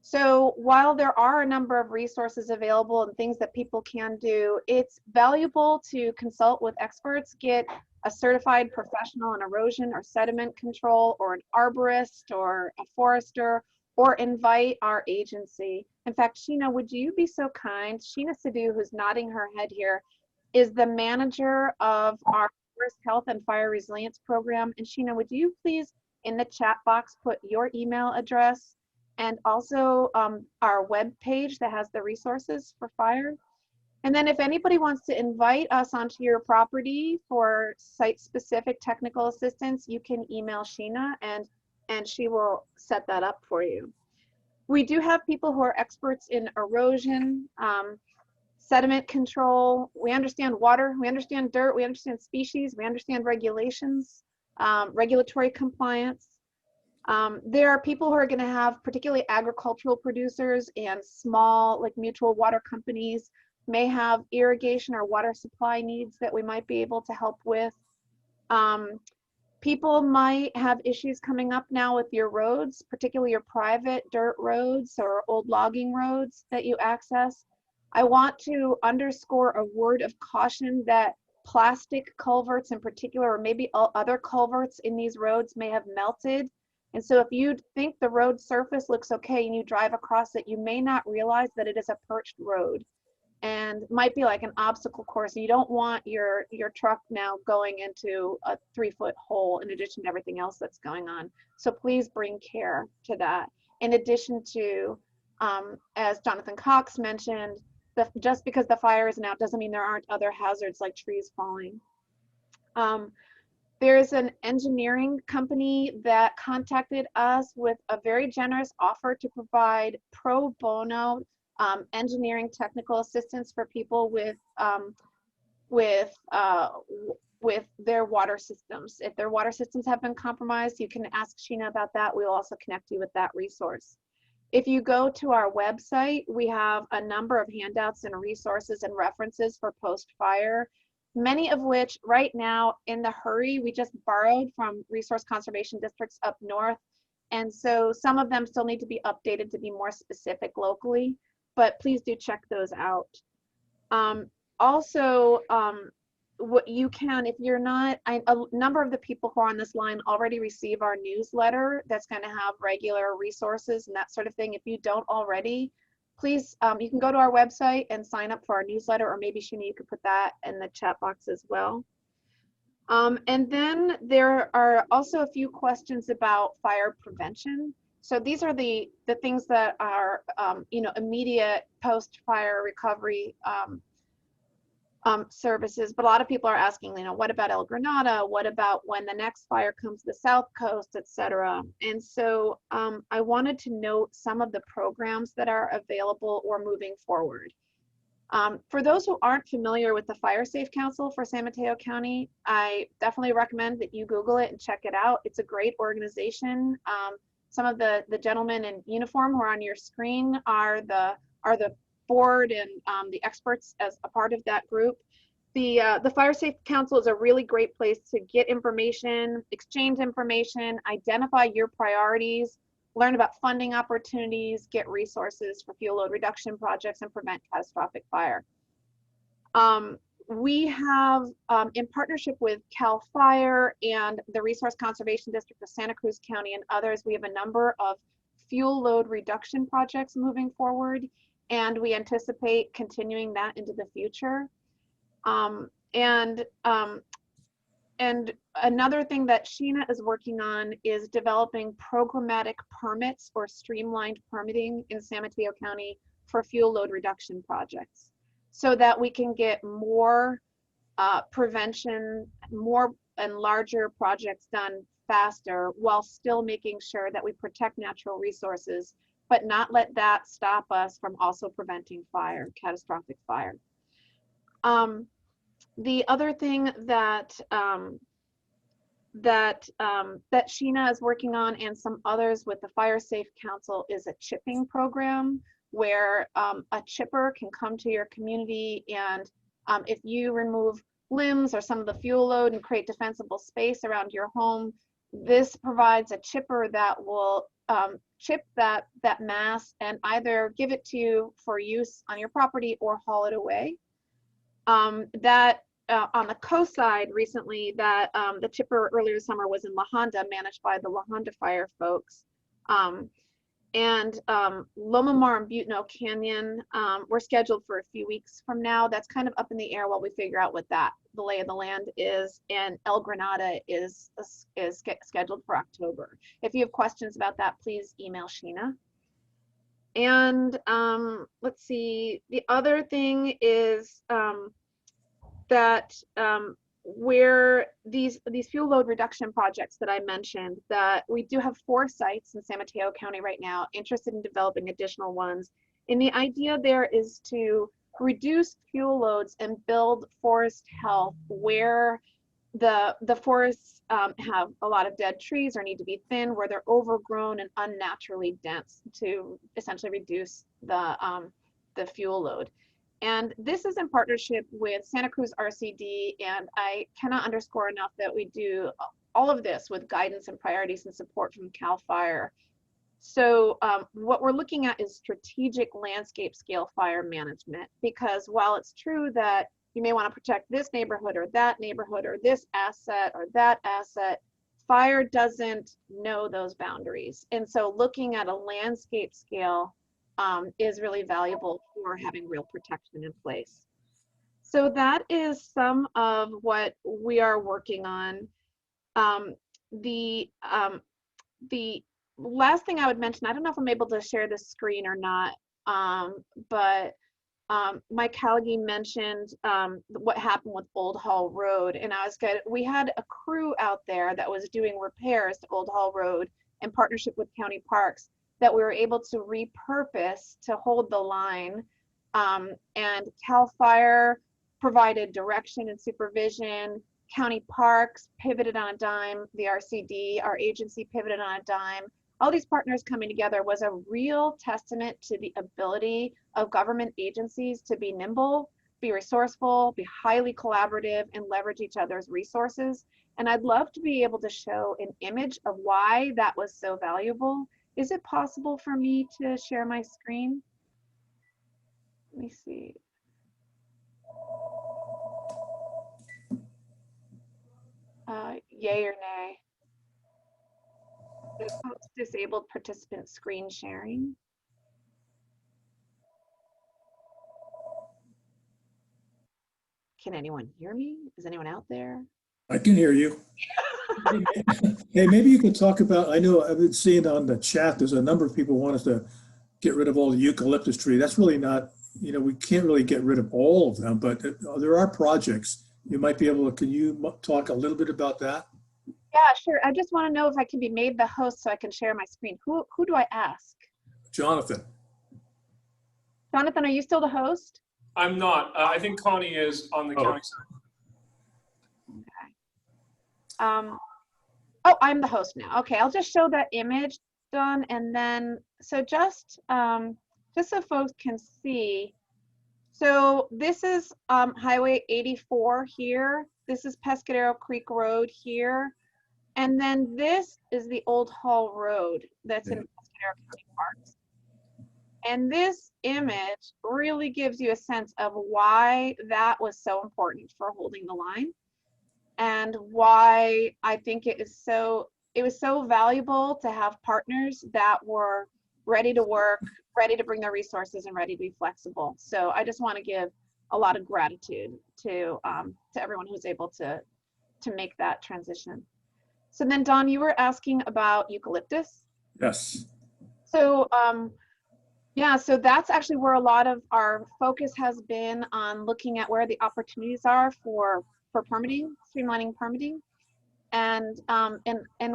So while there are a number of resources available and things that people can do, it's valuable to consult with experts, get a certified professional in erosion or sediment control, or an arborist or a forester, or invite our agency. In fact, Sheena, would you be so kind? Sheena Sidhu, who's nodding her head here, is the manager of our Forest Health and Fire Resilience Program. And Sheena, would you please, in the chat box, put your email address and also our web page that has the resources for fire? And then if anybody wants to invite us onto your property for site-specific technical assistance, you can email Sheena and she will set that up for you. We do have people who are experts in erosion, sediment control. We understand water, we understand dirt, we understand species, we understand regulations, regulatory compliance. There are people who are going to have, particularly agricultural producers and small, like mutual water companies, may have irrigation or water supply needs that we might be able to help with. People might have issues coming up now with your roads, particularly your private dirt roads or old logging roads that you access. I want to underscore a word of caution that plastic culverts in particular, or maybe other culverts in these roads, may have melted. And so if you think the road surface looks okay and you drive across it, you may not realize that it is a perched road. and might be like an obstacle course. You don't want your truck now going into a 3-foot hole in addition to everything else that's going on. So please bring care to that. In addition to, as Jonathan Cox mentioned, just because the fire isn't out doesn't mean there aren't other hazards like trees falling. There's an engineering company that contacted us with a very generous offer to provide pro bono engineering technical assistance for people with their water systems. If their water systems have been compromised, you can ask Sheena about that. We will also connect you with that resource. If you go to our website, we have a number of handouts and resources and references for post-fire, many of which right now in the hurry, we just borrowed from resource conservation districts up north. And so some of them still need to be updated to be more specific locally, but please do check those out. Also, what you can, if you're not, a number of the people who are on this line already receive our newsletter that's going to have regular resources and that sort of thing. If you don't already, please, you can go to our website and sign up for our newsletter, or maybe Sheena, you could put that in the chat box as well. And then there are also a few questions about fire prevention. So these are the things that are, immediate post-fire recovery services, but a lot of people are asking, what about El Granada? What about when the next fire comes to the South Coast, et cetera? And so I wanted to note some of the programs that are available or moving forward. For those who aren't familiar with the Fire Safe Council for San Mateo County, I definitely recommend that you Google it and check it out. It's a great organization. Some of the gentlemen in uniform who are on your screen are the board and the experts as a part of that group. The Fire Safe Council is a really great place to get information, exchange information, identify your priorities, learn about funding opportunities, get resources for fuel load reduction projects, and prevent catastrophic fire. We have, in partnership with CalFire and the Resource Conservation District of Santa Cruz County and others, we have a number of fuel load reduction projects moving forward, and we anticipate continuing that into the future. And another thing that Sheena is working on is developing programmatic permits or streamlined permitting in San Mateo County for fuel load reduction projects, so that we can get more prevention, more and larger projects done faster, while still making sure that we protect natural resources, but not let that stop us from also preventing fire, catastrophic fire. The other thing that that Sheena is working on, and some others with the Fire Safe Council, is a chipping program where a chipper can come to your community, and if you remove limbs or some of the fuel load and create defensible space around your home, this provides a chipper that will chip that mass and either give it to you for use on your property or haul it away. On the Coastside recently, that the chipper earlier this summer was in La Honda, managed by the La Honda Fire folks. And Loma Mar and Butano Canyon, we're scheduled for a few weeks from now. That's kind of up in the air while we figure out what the lay of the land is. And El Granada is scheduled for October. If you have questions about that, please email Sheena. And let's see, the other thing is that where these fuel load reduction projects that I mentioned, that we do have 4 sites in San Mateo County right now interested in developing additional ones. And the idea there is to reduce fuel loads and build forest health where the forests have a lot of dead trees or need to be thinned, where they're overgrown and unnaturally dense, to essentially reduce the fuel load. And this is in partnership with Santa Cruz RCD, and I cannot underscore enough that we do all of this with guidance and priorities and support from CalFire. So what we're looking at is strategic landscape scale fire management, because while it's true that you may want to protect this neighborhood or that neighborhood or this asset or that asset, fire doesn't know those boundaries. And so looking at a landscape scale is really valuable before having real protection in place. So that is some of what we are working on. The last thing I would mention, I don't know if I'm able to share this screen or not, but Mike Callagy mentioned what happened with Old Hall Road, and I was good. We had a crew out there that was doing repairs to Old Hall Road in partnership with County Parks that we were able to repurpose to hold the line. And CalFire provided direction and supervision. County Parks pivoted on a dime. The RCD, our agency, pivoted on a dime. All these partners coming together was a real testament to the ability of government agencies to be nimble, be resourceful, be highly collaborative, and leverage each other's resources. And I'd love to be able to show an image of why that was so valuable. Is it possible for me to share my screen? Let me see. Yay or nay? Disabled participant screen sharing. Can anyone hear me? Is anyone out there? I can hear you. Hey, maybe you could talk about, I know I've been seeing on the chat, there's a number of people want us to get rid of all the eucalyptus tree. That's really not, we can't really get rid of all of them, but there are projects. You might be able to, can you talk a little bit about that? Yeah, sure. I just want to know if I can be made the host so I can share my screen. Who do I ask? Jonathan. Jonathan, are you still the host? I'm not. I think Connie is on the county side. Okay. Oh, I'm the host now. Okay, I'll just show that image, Don, and then so just so folks can see. So this is Highway 84 here. This is Pescadero Creek Road here. And then this is the Old Hall Road that's in Pescadero County Parks. And this image really gives you a sense of why that was so important for holding the line and why I think it was so valuable to have partners that were ready to work, ready to bring their resources, and ready to be flexible. So I just want to give a lot of gratitude to everyone who was able to make that transition. So then, Don, you were asking about eucalyptus. Yes. So yeah, so that's actually where a lot of our focus has been on looking at where the opportunities are for permitting, streamlining permitting. And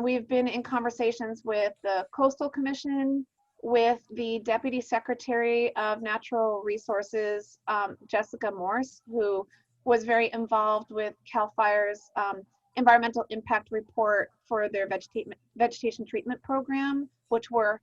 we've been in conversations with the Coastal Commission, with the Deputy Secretary of Natural Resources, Jessica Morse, who was very involved with CalFire's environmental impact report for their vegetation treatment program, which we're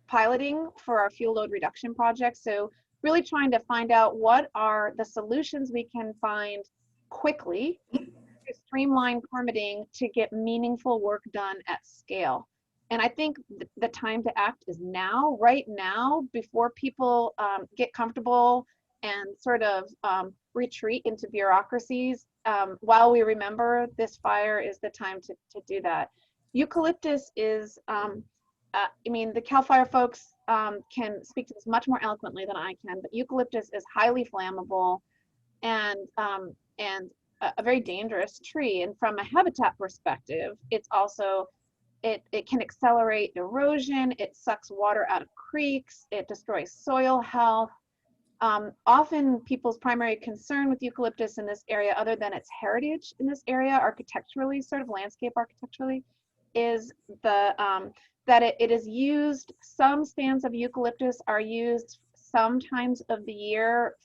piloting for our fuel load reduction project. So really trying to find out what are the solutions we can find quickly to streamline permitting to get meaningful work done at scale. And I think the time to act is now, right now, before people get comfortable and sort of retreat into bureaucracies. While we remember this fire is the time to do that. Eucalyptus is, I mean, the CalFire folks can speak to this much more eloquently than I can, but eucalyptus is highly flammable and a very dangerous tree. And from a habitat perspective, it's also, it can accelerate erosion, it sucks water out of creeks, it destroys soil health. Often people's primary concern with eucalyptus in this area, other than its heritage in this area, architecturally, sort of landscape architecturally, is that it is used, some stands of eucalyptus are used some times of the year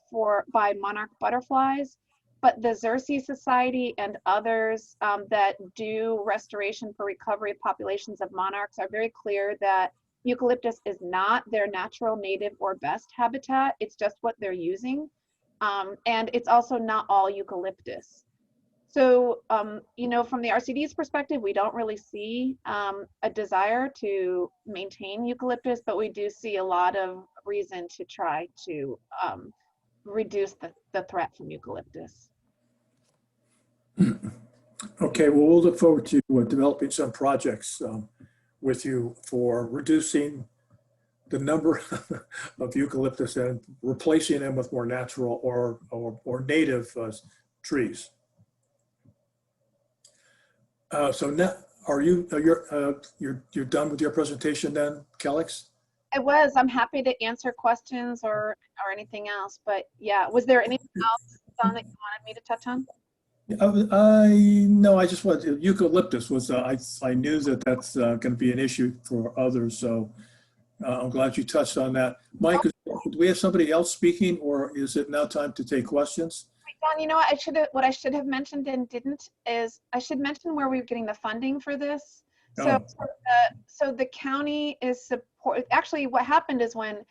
by monarch butterflies, but the Xerces Society and others that do restoration for recovery of populations of monarchs are very clear that eucalyptus is not their natural, native, or best habitat. It's just what they're using. And it's also not all eucalyptus. So, you know, from the RCD's perspective, we don't really see a desire to maintain eucalyptus, but we do see a lot of reason to try to reduce the threat from eucalyptus. Okay, well, we'll look forward to developing some projects with you for reducing the number of eucalyptus and replacing them with more natural or native trees. So now, you're done with your presentation then, Calix? I'm happy to answer questions or anything else, but yeah, was there anything else, Don, that you wanted me to touch on? No, I just wanted, eucalyptus was, I knew that that's going to be an issue for others, so I'm glad you touched on that. Mike, do we have somebody else speaking, or is it now time to take questions? Don, you know what I should have mentioned and didn't is I should mention where we're getting the funding for this. So, so the county is actually what happened is when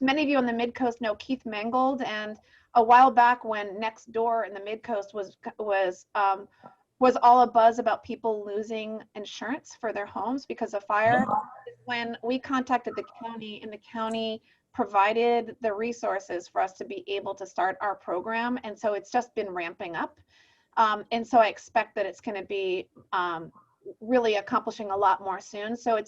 many of you on the Mid-Coast know Keith Mangold, and a while back when next door in the Mid-Coast was all a buzz about people losing insurance for their homes because of fire. When we contacted the county, and the county provided the resources for us to be able to start our program. And so it's just been ramping up. And so I expect that it's going to be really accomplishing a lot more soon. So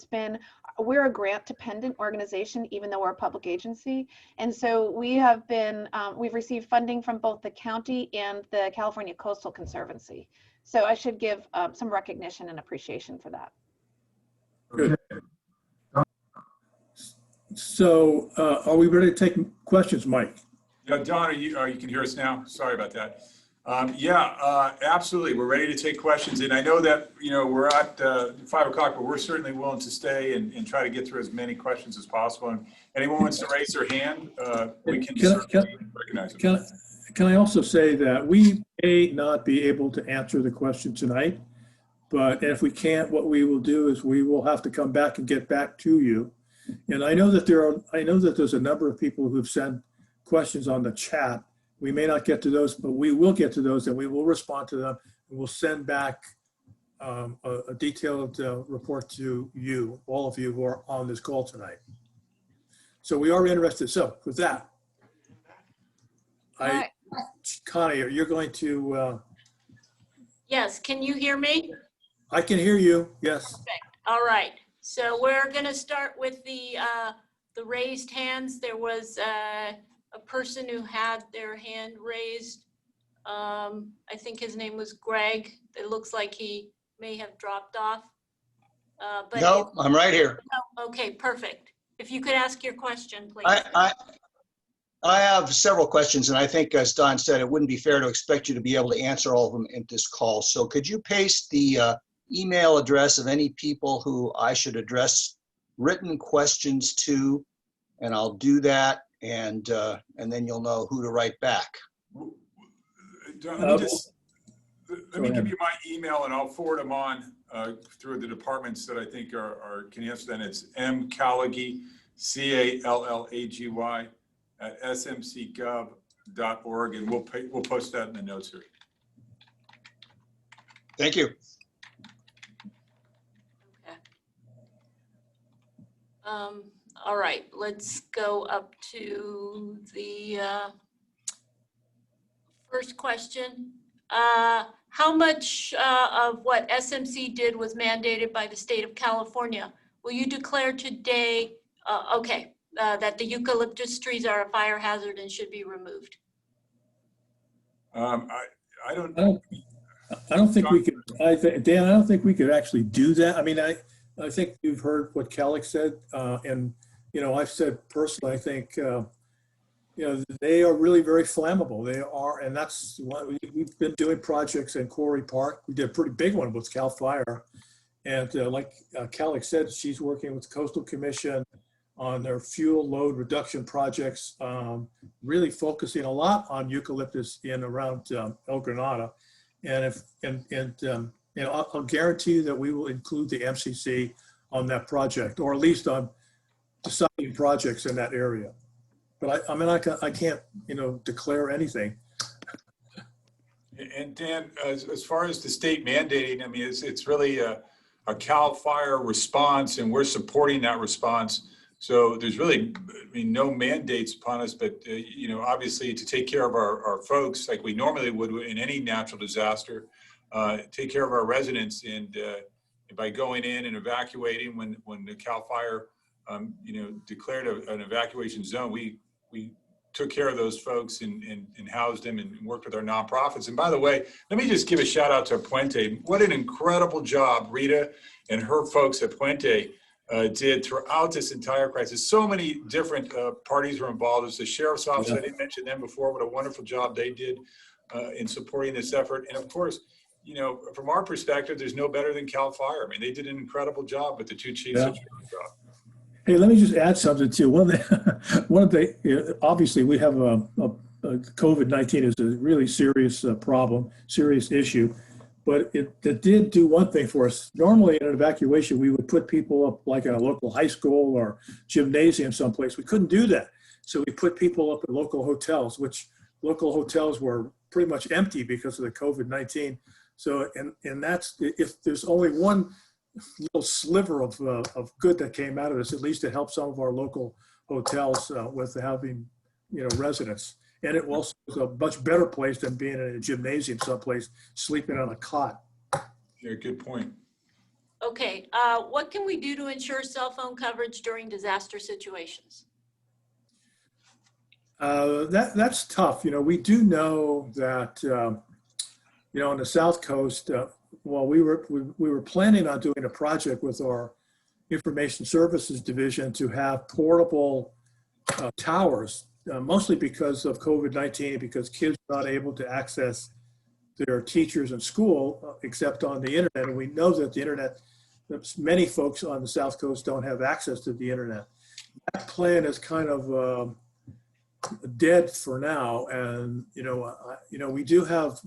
we're a grant dependent organization, even though we're a public agency. And so we've received funding from both the county and the California Coastal Conservancy. So I should give some recognition and appreciation for that. Good. So are we ready to take questions, Mike? Yeah, Don, you can hear us now? Sorry about that. Absolutely. We're ready to take questions. And I know that, we're at 5 o'clock, but we're certainly willing to stay and try to get through as many questions as possible. And anyone wants to raise their hand, we can recognize them. Can I also say that we may not be able to answer the question tonight, but if we can't, what we will do is we will have to come back and get back to you. And I know that there's a number of people who've sent questions on the chat. We may not get to those, but we will get to those, and we will respond to them. And we'll send back a detailed report to you, all of you who are on this call tonight. So we are interested. So with that, Connie, you're going to. Yes, can you hear me? I can hear you. Yes. Perfect. All right. So we're going to start with the raised hands. There was a person who had their hand raised. I think his name was Greg. It looks like he may have dropped off. But no, I'm right here. Oh, okay, perfect. If you could ask your question, please. I have several questions, and I think, as Don said, it wouldn't be fair to expect you to be able to answer all of them in this call. So could you paste the email address of any people who I should address written questions to, and I'll do that, and then you'll know who to write back. Let me give you my email, and I'll forward them on through the departments that I think can answer that. It's mcallagy, CALLAGY at smcgov.org, and we'll post that in the notes here. Thank you. All right, let's go up to the first question. How much of what SMC did was mandated by the state of California? Will you declare today, that the eucalyptus trees are a fire hazard and should be removed? I don't think we could, Dan, I don't think we could actually do that. I mean, I think you've heard what Calix said, and I've said personally, I think they are really very flammable. They are, and that's what we've been doing projects in Quarry Park. We did a pretty big one with CalFire, and like Calix said, she's working with the Coastal Commission on their fuel load reduction projects, really focusing a lot on eucalyptus in around El Granada, and I'll guarantee you that we will include the MCC on that project, or at least on deciding projects in that area. But I can't, declare anything. And Dan, as far as the state mandating, I mean, it's really a CalFire response, and we're supporting that response. So there's really, no mandates upon us, but obviously to take care of our folks like we normally would in any natural disaster, take care of our residents, and by going in and evacuating when the CalFire declared an evacuation zone, we took care of those folks and housed them and worked with our nonprofits. And by the way, let me just give a shout out to Puente. What an incredible job Rita and her folks at Puente did throughout this entire crisis. So many different parties were involved. There's the sheriff's office. I didn't mention them before. What a wonderful job they did in supporting this effort. And of course, from our perspective, there's no better than CalFire. I mean, they did an incredible job, but the two chiefs did a good job. Hey, let me just add something too. One of the obviously we have a COVID-19 is a really serious problem, serious issue, but it did do one thing for us. Normally in an evacuation, we would put people up like in a local high school or gymnasium someplace. We couldn't do that. So we put people up in local hotels, which local hotels were pretty much empty because of the COVID-19. So, and that's, if there's only one little sliver of good that came out of this, at least it helped some of our local hotels with having, residents. And it also was a much better place than being in a gymnasium someplace, sleeping on a cot. Yeah, good point. Okay, what can we do to ensure cell phone coverage during disaster situations? That's tough. We do know that, on the South Coast, well, we were planning on doing a project with our Information Services Division to have portable towers, mostly because of COVID-19, because kids are not able to access their teachers in school except on the internet. And we know that the internet, many folks on the South Coast don't have access to the internet. That plan is kind of dead for now. And, we do have,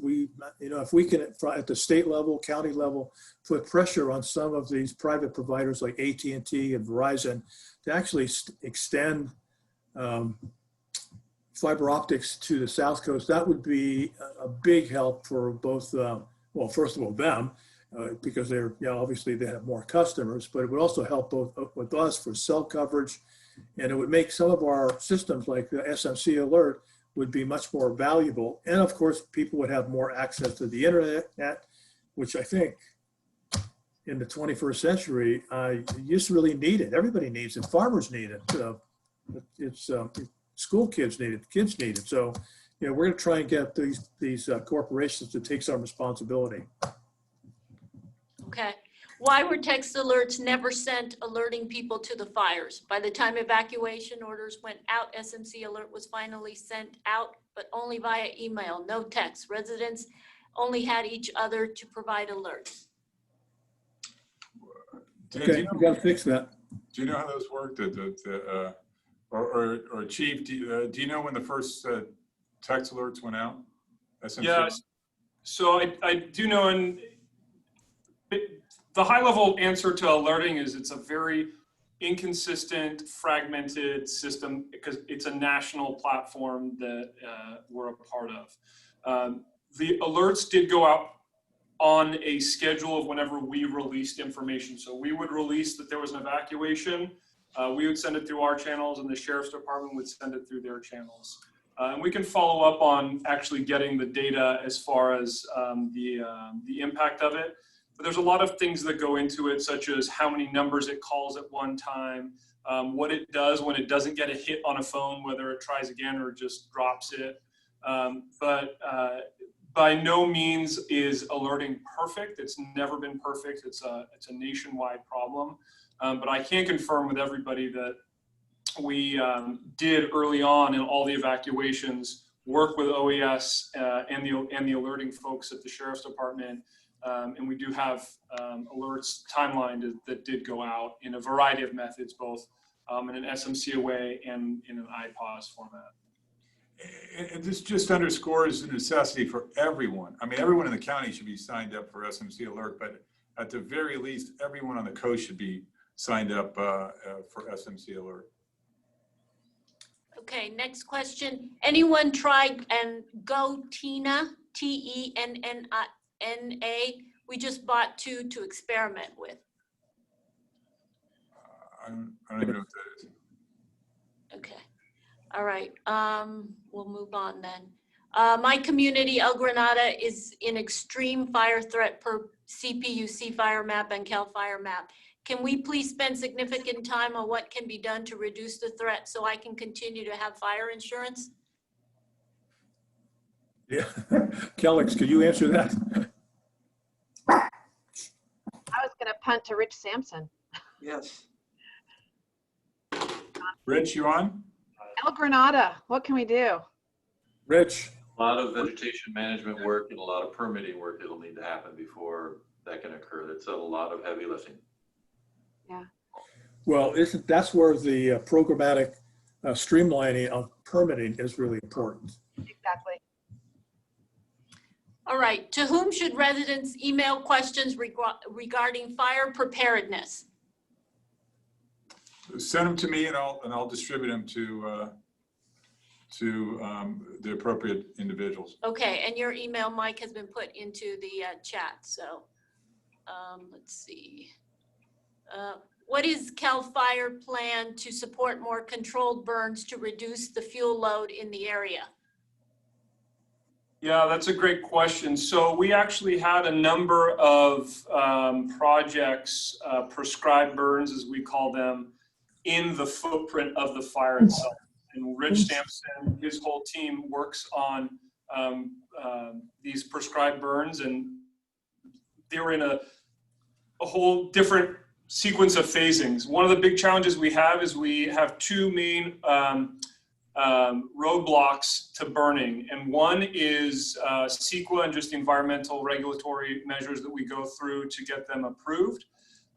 if we can at the state level, county level, put pressure on some of these private providers like AT&T and Verizon to actually extend fiber optics to the South Coast, that would be a big help for both, well, first of all, them, because they're, obviously they have more customers, but it would also help both with us for cell coverage. And it would make some of our systems like the SMC Alert would be much more valuable. And of course, people would have more access to the internet, which I think in the 21st century, you just really need it. Everybody needs it. Farmers need it. School kids need it. Kids need it. So, we're going to try and get these corporations to take some responsibility. Okay. Why were text alerts never sent alerting people to the fires? By the time evacuation orders went out, SMC Alert was finally sent out, but only via email, no text. Residents only had each other to provide alerts. Okay, we got to fix that. Do you know how those work? Or Chief, do you know when the first text alerts went out? SMC? Yeah, so I do know, and the high-level answer to alerting is it's a very inconsistent, fragmented system because it's a national platform that we're a part of. The alerts did go out on a schedule of whenever we released information. So we would release that there was an evacuation. We would send it through our channels, and the Sheriff's Department would send it through their channels. And we can follow up on actually getting the data as far as the impact of it. But there's a lot of things that go into it, such as how many numbers it calls at one time, what it does when it doesn't get a hit on a phone, whether it tries again or just drops it. But by no means is alerting perfect. It's never been perfect. It's a nationwide problem. But I can confirm with everybody that we did early on in all the evacuations work with OES and the alerting folks at the Sheriff's Department. And we do have alerts timelined that did go out in a variety of methods, both in an SMC way and in an IPAWS format. And this just underscores the necessity for everyone. I mean, everyone in the county should be signed up for SMC Alert, but at the very least, everyone on the coast should be signed up for SMC Alert. Okay, next question. Anyone tried and Go Tina, TENNA? We just bought 2 to experiment with. I don't even know what that is. Okay. All right. We'll move on then. My community, El Granada, is in extreme fire threat per CPUC fire map and CalFire map. Can we please spend significant time on what can be done to reduce the threat so I can continue to have fire insurance? Yeah. Kellex, could you answer that? I was going to punt to Rich Sampson. Yes. Rich, you on? El Granada, what can we do? Rich? A lot of vegetation management work and a lot of permitting work that'll need to happen before that can occur. That's a lot of heavy lifting. Well, that's where the programmatic streamlining of permitting is really important. Exactly. All right, to whom should residents email questions regarding fire preparedness? Send them to me and I'll distribute them to the appropriate individuals. Okay, and your email, Mike, has been put into the chat, so let's see. What is CalFire plan to support more controlled burns to reduce the fuel load in the area? Yeah, that's a great question. So we actually had a number of projects, prescribed burns, as we call them, in the footprint of the fire itself. And Rich Sampson, his whole team works on these prescribed burns, and they were in a whole different sequence of phasings. One of the big challenges we have is we have two main roadblocks to burning, and one is CEQA and just the environmental regulatory measures that we go through to get them approved.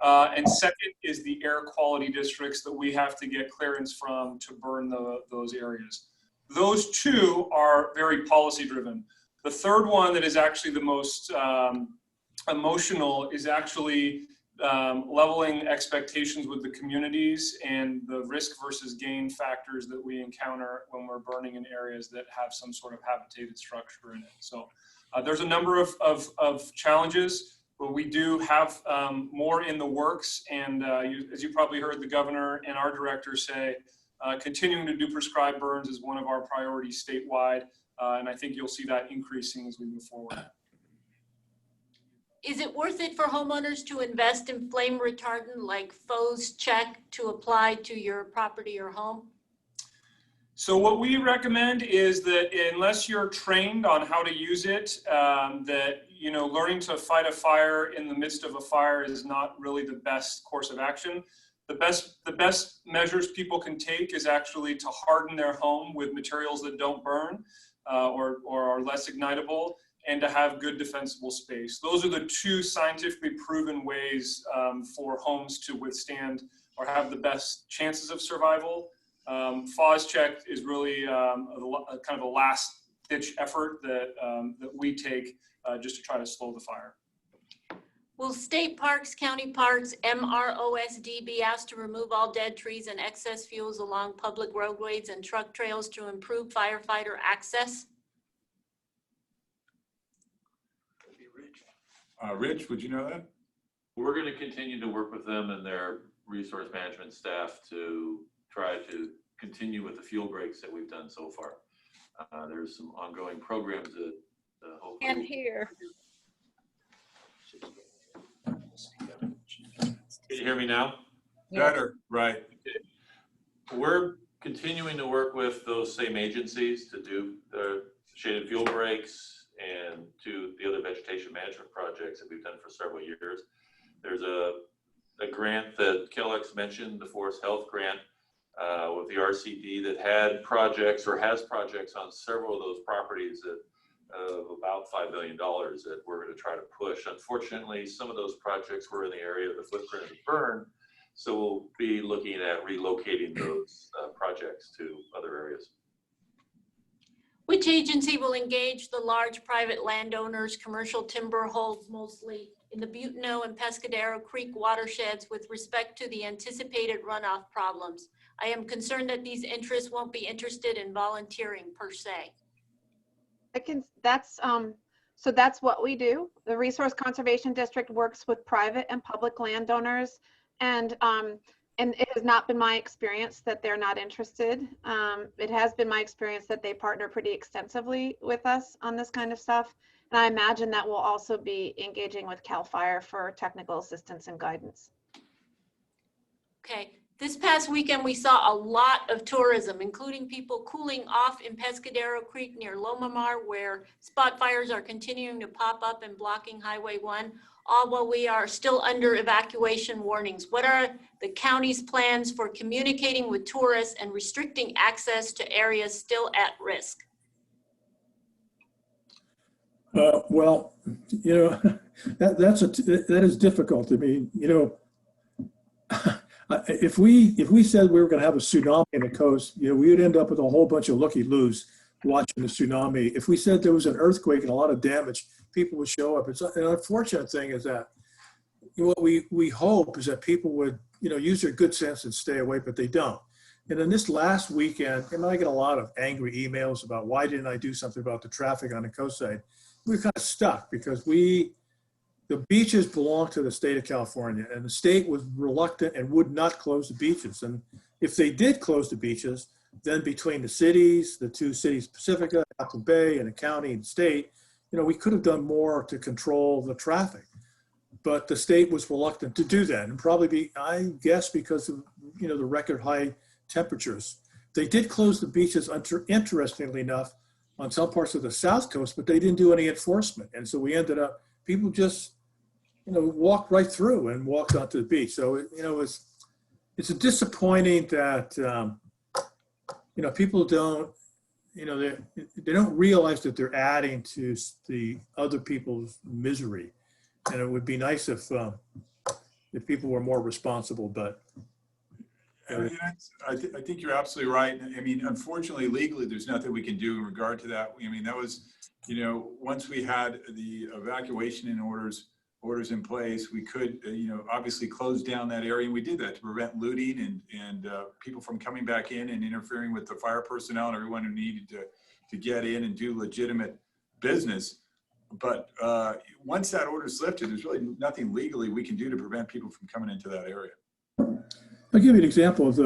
And second is the air quality districts that we have to get clearance from to burn those areas. Those two are very policy driven. The third one that is actually the most emotional is actually leveling expectations with the communities and the risk versus gain factors that we encounter when we're burning in areas that have some sort of habitated structure in it. So there's a number of challenges, but we do have more in the works. And as you probably heard the governor and our director say, continuing to do prescribed burns is one of our priorities statewide. And I think you'll see that increasing as we move forward. Is it worth it for homeowners to invest in flame retardant like FOS check to apply to your property or home? So what we recommend is that unless you're trained on how to use it, that, you know, learning to fight a fire in the midst of a fire is not really the best course of action. The best measures people can take is actually to harden their home with materials that don't burn or are less ignitable, and to have good defensible space. Those are the two scientifically proven ways for homes to withstand or have the best chances of survival. FOS check is really a kind of a last ditch effort that we take just to try to slow the fire. Will state parks, county parks, MROSD be asked to remove all dead trees and excess fuels along public roadways and truck trails to improve firefighter access? Rich, would you know that? We're going to continue to work with them and their resource management staff to try to continue with the fuel breaks that we've done so far. There's some ongoing programs that hopefully. And here. Can you hear me now? Better, right. We're continuing to work with those same agencies to do the shaded fuel breaks and to the other vegetation management projects that we've done for several years. There's a grant that Kellex mentioned, the Forest Health Grant with the RCD that had projects or has projects on several of those properties that of about $5 million that we're going to try to push. Unfortunately, some of those projects were in the area of the footprint of the burn, so we'll be looking at relocating those projects to other areas. Which agency will engage the large private landowners, commercial timber holds mostly in the Butano and Pescadero Creek watersheds with respect to the anticipated runoff problems? I am concerned that these interests won't be interested in volunteering per se. So that's what we do. The Resource Conservation District works with private and public landowners, and it has not been my experience that they're not interested. It has been my experience that they partner pretty extensively with us on this kind of stuff. And I imagine that we'll also be engaging with CalFire for technical assistance and guidance. Okay. This past weekend, we saw a lot of tourism, including people cooling off in Pescadero Creek near Lomamar, where spot fires are continuing to pop up and blocking Highway 1, all while we are still under evacuation warnings. What are the county's plans for communicating with tourists and restricting access to areas still at risk? Well, you know, that is difficult. I mean, you know, if we said we were going to have a tsunami in the coast, you know, we would end up with a whole bunch of looky-loos watching the tsunami. If we said there was an earthquake and a lot of damage, people would show up. It's an unfortunate thing is that what we hope is that people would, you know, use their good sense and stay away, but they don't. And then this last weekend, and I get a lot of angry emails about why didn't I do something about the traffic on the coastside. We were kind of stuck because the beaches belong to the state of California, and the state was reluctant and would not close the beaches. And if they did close the beaches, then between the cities, the two cities, Pacifica, Apple Bay, and the county and state, you know, we could have done more to control the traffic. But the state was reluctant to do that, and probably I guess because of, you know, the record high temperatures. They did close the beaches, interestingly enough, on some parts of the South Coast, but they didn't do any enforcement. And so we ended up, people just, you know, walked right through and walked onto the beach. So, you know, it's a disappointing that, you know, people don't, you know, they don't realize that they're adding to the other people's misery. And it would be nice if people were more responsible, but. I think you're absolutely right. I mean, unfortunately, legally, there's nothing we can do in regard to that. I mean, that was, you know, once we had the evacuation and orders in place, we could, you know, obviously close down that area. And we did that to prevent looting and people from coming back in and interfering with the fire personnel and everyone who needed to get in and do legitimate business. But once that order is lifted, there's really nothing legally we can do to prevent people from coming into that area. I'll give you an example of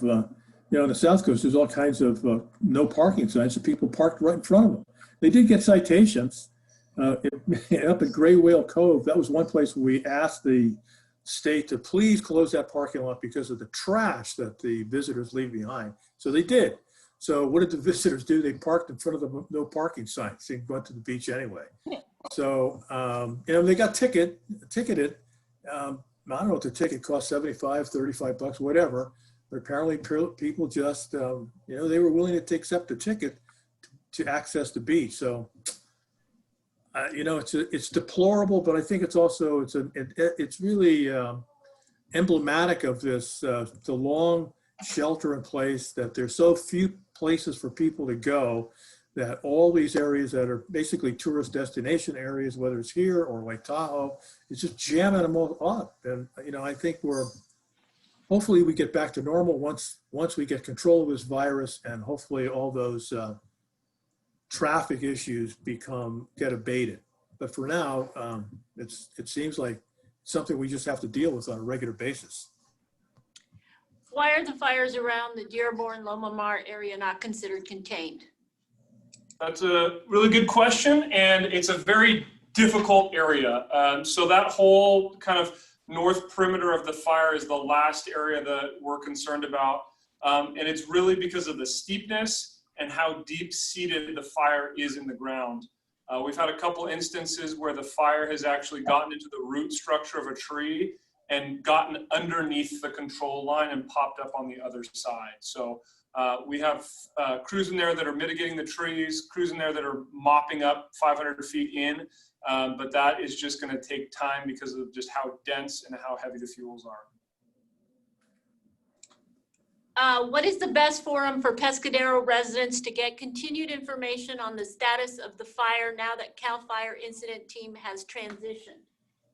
you know, on the South Coast, there's all kinds of no parking signs that people parked right in front of them. They did get citations up at Gray Whale Cove. That was one place where we asked the state to please close that parking lot because of the trash that the visitors leave behind. So they did. So what did the visitors do? They parked in front of the no parking signs. They went to the beach anyway. So, you know, they got ticketed. I don't know what the ticket cost, $75, $35, whatever. But apparently people just, you know, they were willing to accept the ticket to access the beach. So, you know, it's deplorable, but I think it's also, it's really emblematic of this, the long shelter in place, that there's so few places for people to go, that all these areas that are basically tourist destination areas, whether it's here or Lake Tahoe, it's just jamming them all up. And, you know, I think hopefully we get back to normal once we get control of this virus, and hopefully all those traffic issues get abated. But for now, it seems like something we just have to deal with on a regular basis. Why are the fires around the Dearborn, Lomamar area not considered contained? That's a really good question, and it's a very difficult area. So that whole kind of north perimeter of the fire is the last area that we're concerned about. And it's really because of the steepness and how deep-seated the fire is in the ground. We've had a couple instances where the fire has actually gotten into the root structure of a tree and gotten underneath the control line and popped up on the other side. So we have crews in there that are mitigating the trees, crews in there that are mopping up 500 feet in, but that is just going to take time because of just how dense and how heavy the fuels are. What is the best forum for Pescadero residents to get continued information on the status of the fire now that CalFire incident team has transitioned?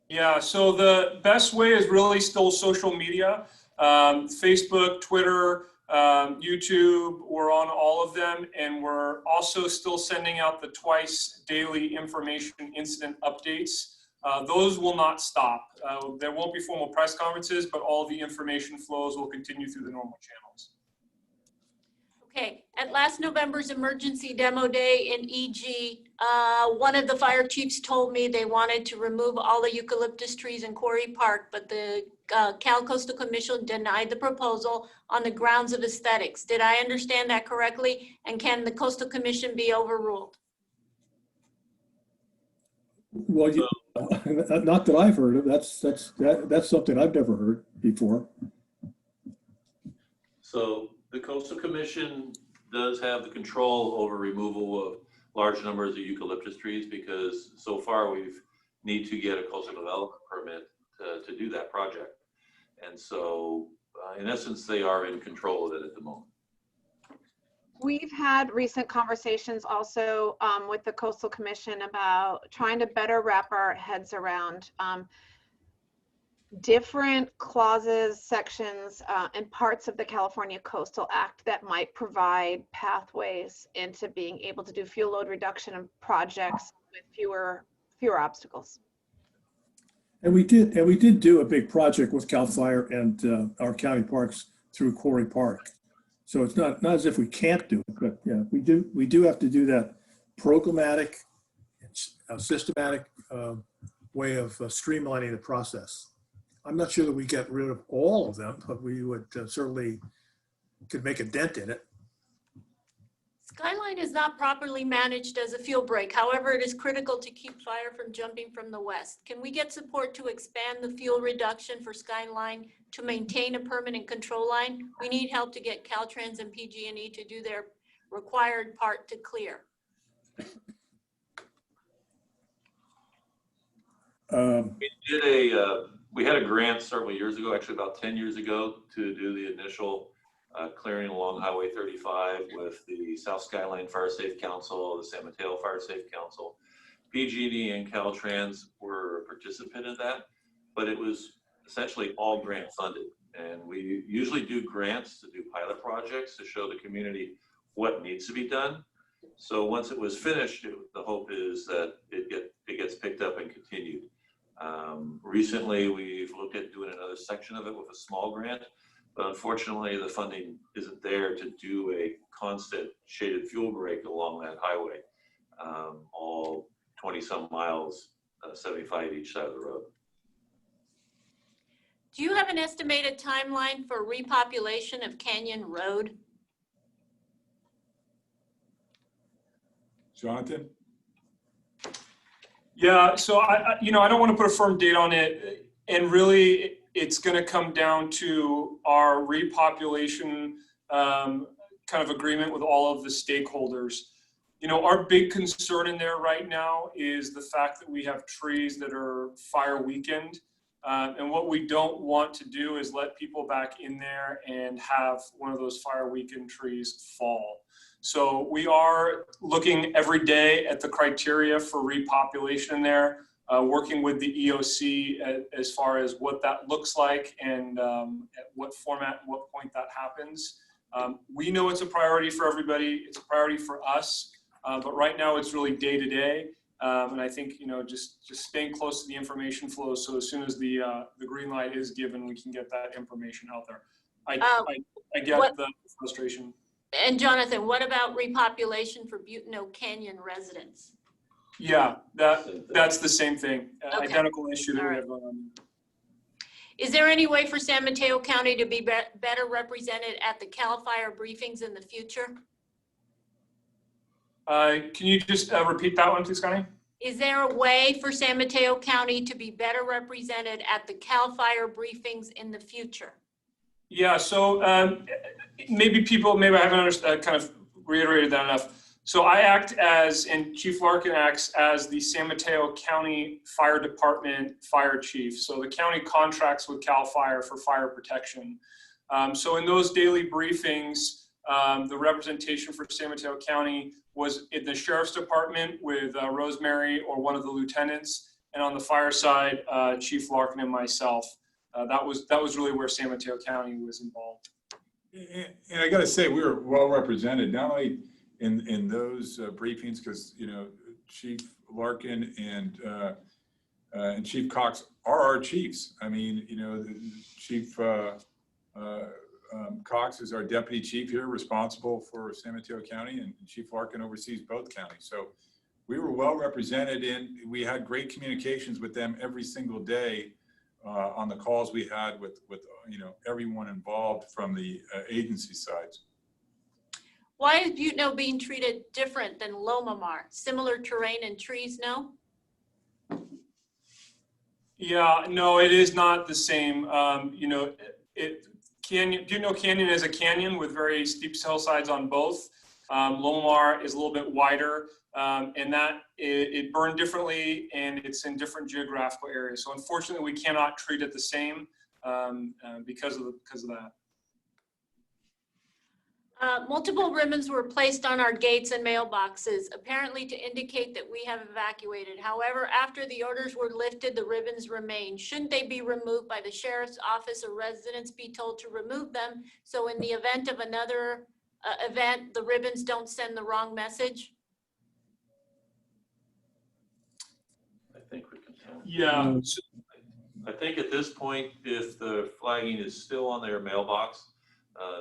Yeah, so the best way is really still social media, Facebook, Twitter, YouTube. We're on all of them, and we're also still sending out the twice daily information incident updates. Those will not stop. There won't be formal press conferences, but all the information flows will continue through the normal channels. Okay, at last November's emergency demo day in EG, one of the fire chiefs told me they wanted to remove all the eucalyptus trees in Quarry Park, but the Cal Coastal Commission denied the proposal on the grounds of aesthetics. Did I understand that correctly? And can the Coastal Commission be overruled? Well, not that I've heard of. That's something I've never heard before. So the Coastal Commission does have the control over removal of large numbers of eucalyptus trees because so far we've need to get a coastal development permit to do that project. And so in essence, they are in control of it at the moment. We've had recent conversations also with the Coastal Commission about trying to better wrap our heads around different clauses, sections, and parts of the California Coastal Act that might provide pathways into being able to do fuel load reduction and projects with fewer obstacles. And we did do a big project with CalFire and our county parks through Quarry Park. So it's not as if we can't do it, but yeah, we do have to do that programmatic, systematic way of streamlining the process. I'm not sure that we get rid of all of them, but we would certainly could make a dent in it. Skyline is not properly managed as a fuel break. However, it is critical to keep fire from jumping from the west. Can we get support to expand the fuel reduction for Skyline to maintain a permanent control line? We need help to get Caltrans and PG&E to do their required part to clear. We had a grant several years ago, actually about 10 years ago, to do the initial clearing along Highway 35 with the South Skyline Fire Safe Council, the San Mateo Fire Safe Council. PG&E and Caltrans were a participant in that, but it was essentially all grant funded. And we usually do grants to do pilot projects to show the community what needs to be done. So once it was finished, the hope is that it gets picked up and continued. Recently, we've looked at doing another section of it with a small grant, but unfortunately, the funding isn't there to do a constant shaded fuel break along that highway, all 20 some miles, 75 each side of the road. Do you have an estimated timeline for repopulation of Canyon Road? Jonathan? Yeah, so I don't want to put a firm date on it, and really it's going to come down to our repopulation kind of agreement with all of the stakeholders. You know, our big concern in there right now is the fact that we have trees that are fire weakened, and what we don't want to do is let people back in there and have one of those fire weakened trees fall. So we are looking every day at the criteria for repopulation there, working with the EOC as far as what that looks like and at what format and what point that happens. We know it's a priority for everybody. It's a priority for us, but right now it's really day to day. And I think, just staying close to the information flow. So as soon as the green light is given, we can get that information out there. I get the frustration. And Jonathan, what about repopulation for Butano Canyon residents? Yeah, that's the same thing. Okay. Identical issue that All we right. have going on. Is there any way for San Mateo County to be better represented at the CalFire briefings in the future? Can you just repeat that one, please, Connie? Is there a way for San Mateo County to be better represented at the CalFire briefings in the future? Yeah, so maybe I haven't kind of reiterated that enough. So I act as, and Chief Larkin acts as the San Mateo County Fire Department Fire Chief. So the county contracts with CalFire for fire protection. So in those daily briefings, the representation for San Mateo County was in the Sheriff's Department with Rosemary or one of the lieutenants, and on the fire side, Chief Larkin and myself. That was really where San Mateo County was involved. And I got to say, we were well represented, not only in those briefings, because Chief Larkin and Chief Cox are our chiefs. I mean, Chief Cox is our deputy chief here, responsible for San Mateo County, and Chief Larkin oversees both counties. So we were well represented, and we had great communications with them every single day on the calls we had with everyone involved from the agency sides. Why is Butno being treated different than Lomamar? Similar terrain and trees, no? Yeah, no, it is not the same. Butno Canyon is a canyon with very steep hillsides on both. Lomamar is a little bit wider, and that it burned differently, and it's in different geographical areas. So unfortunately, we cannot treat it the same because of that. Multiple ribbons were placed on our gates and mailboxes, apparently to indicate that we have evacuated. However, after the orders were lifted, the ribbons remain. Shouldn't they be removed by the sheriff's office, or residents be told to remove them? So in the event of another event, the ribbons don't send the wrong message? I think we can tell. Yeah. I think at this point, if the flagging is still on their mailbox,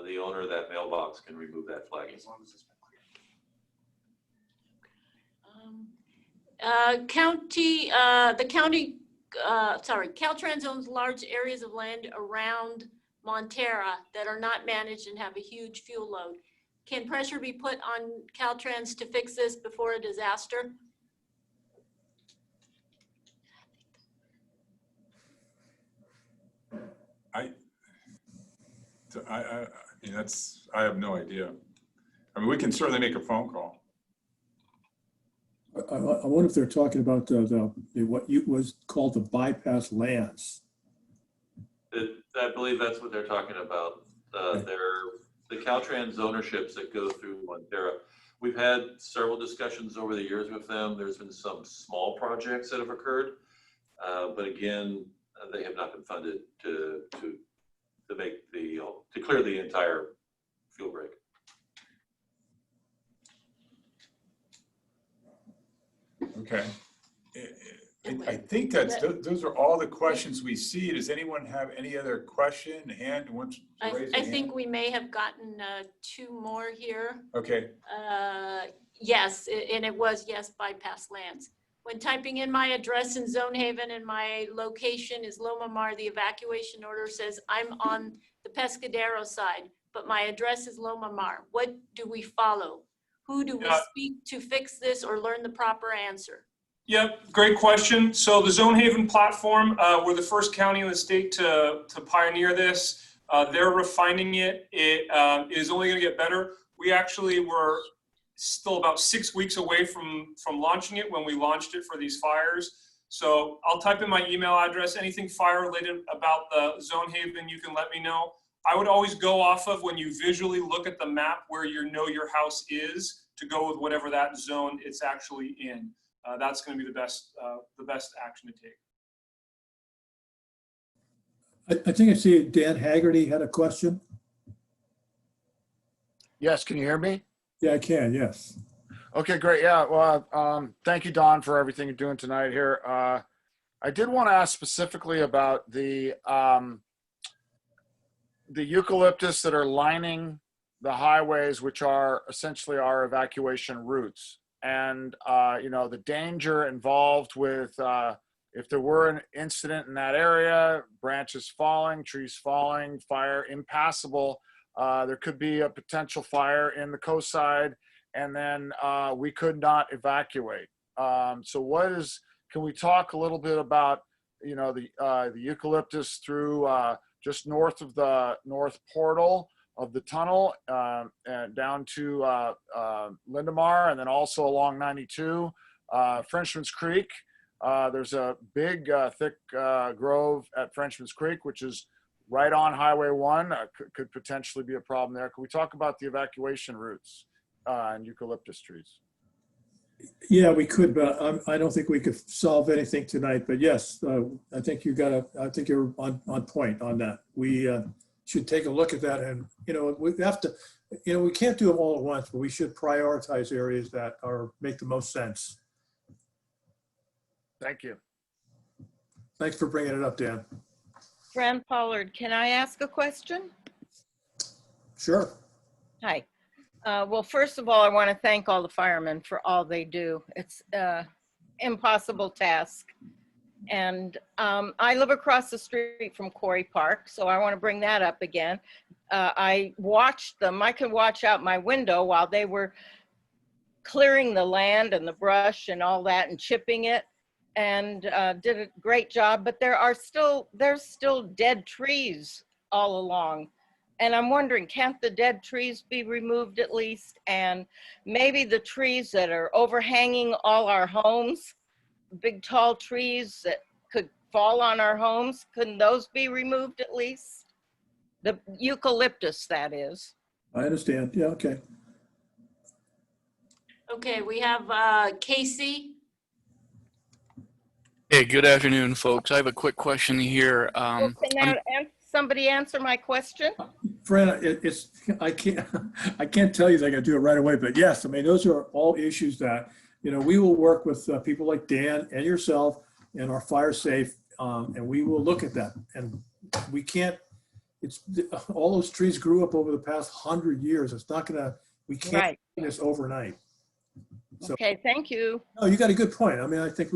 the owner of that mailbox can remove that flagging. As long as it's been cleared. Caltrans owns large areas of land around Montera that are not managed and have a huge fuel load. Can pressure be put on Caltrans to fix this before a disaster? I have no idea. I mean, we can certainly make a phone call. I wonder if they're talking about what was called the bypass lands. I believe that's what they're talking about. The Caltrans ownerships that go through Montera. We've had several discussions over the years with them. There's been some small projects that have occurred, but again, they have not been funded to clear the entire fuel break. Okay. I think those are all the questions we see. Does anyone have any other question? Hand wants to raise a I hand? think we may have gotten two more here. Okay. Yes, and it was yes, bypass lands. When typing in my address in Zone Haven and my location is Lomamar, the evacuation order says I'm on the Pescadero side, but my address is Lomamar. What do we follow? Who do we speak to fix this or learn the proper answer? Yep, great question. So the Zone Haven platform, we're the first county in the state to pioneer this. They're refining it. It is only going to get better. We actually were still about 6 weeks away from launching it when we launched it for these fires. So I'll type in my email address. Anything fire related about the Zone Haven, you can let me know. I would always go off of when you visually look at the map where you know your house is to go with whatever that zone it's actually in. That's going to be the best action to take. I think I see Dan Haggerty had a question. Yes, can you hear me? Yeah, I can, yes. Okay, great. Yeah, well, thank you, Don, for everything you're doing tonight here. I did want to ask specifically about the eucalyptus that are lining the highways, which are essentially our evacuation routes. And, the danger involved with, if there were an incident in that area, branches falling, trees falling, fire impassable, there could be a potential fire in the Coastside, and then we could not evacuate. So can we talk a little bit about, the eucalyptus through just north of the north portal of the tunnel and down to Lindemar, and then also along 92, Frenchman's Creek. There's a big, thick grove at Frenchman's Creek, which is right on Highway 1. Could potentially be a problem there. Can we talk about the evacuation routes and eucalyptus trees? Yeah, we could, but I don't think we could solve anything tonight. But yes, I think you're on point on that. We should take a look at that, and we have to, we can't do them all at once, but we should prioritize areas that make the most sense. Thank you. Thanks for bringing it up, Dan. Fran Pollard, can I ask a question? Sure. Hi. Well, first of all, I want to thank all the firemen for all they do. It's an impossible task. And I live across the street from Quarry Park, so I want to bring that up again. I watched them. I could watch out my window while they were clearing the land and the brush and all that and chipping it, and did a great job. But there's still dead trees all along. And I'm wondering, can't the dead trees be removed at least? And maybe the trees that are overhanging all our homes, big tall trees that could fall on our homes, couldn't those be removed at least? The eucalyptus, that is. I understand. Yeah, okay. Okay, we have Casey. Hey, good afternoon, folks. I have a quick question here. Well, can somebody answer my question? Fran, I can't tell you that I gotta do it right away, but yes, I mean, those are all issues that, we will work with people like Dan and yourself and our fire safe, and we will look at that. And we can't, all those trees grew up over the past 100 years. We can't do this overnight. So, Okay, thank you. no, you got a good point. I mean, I think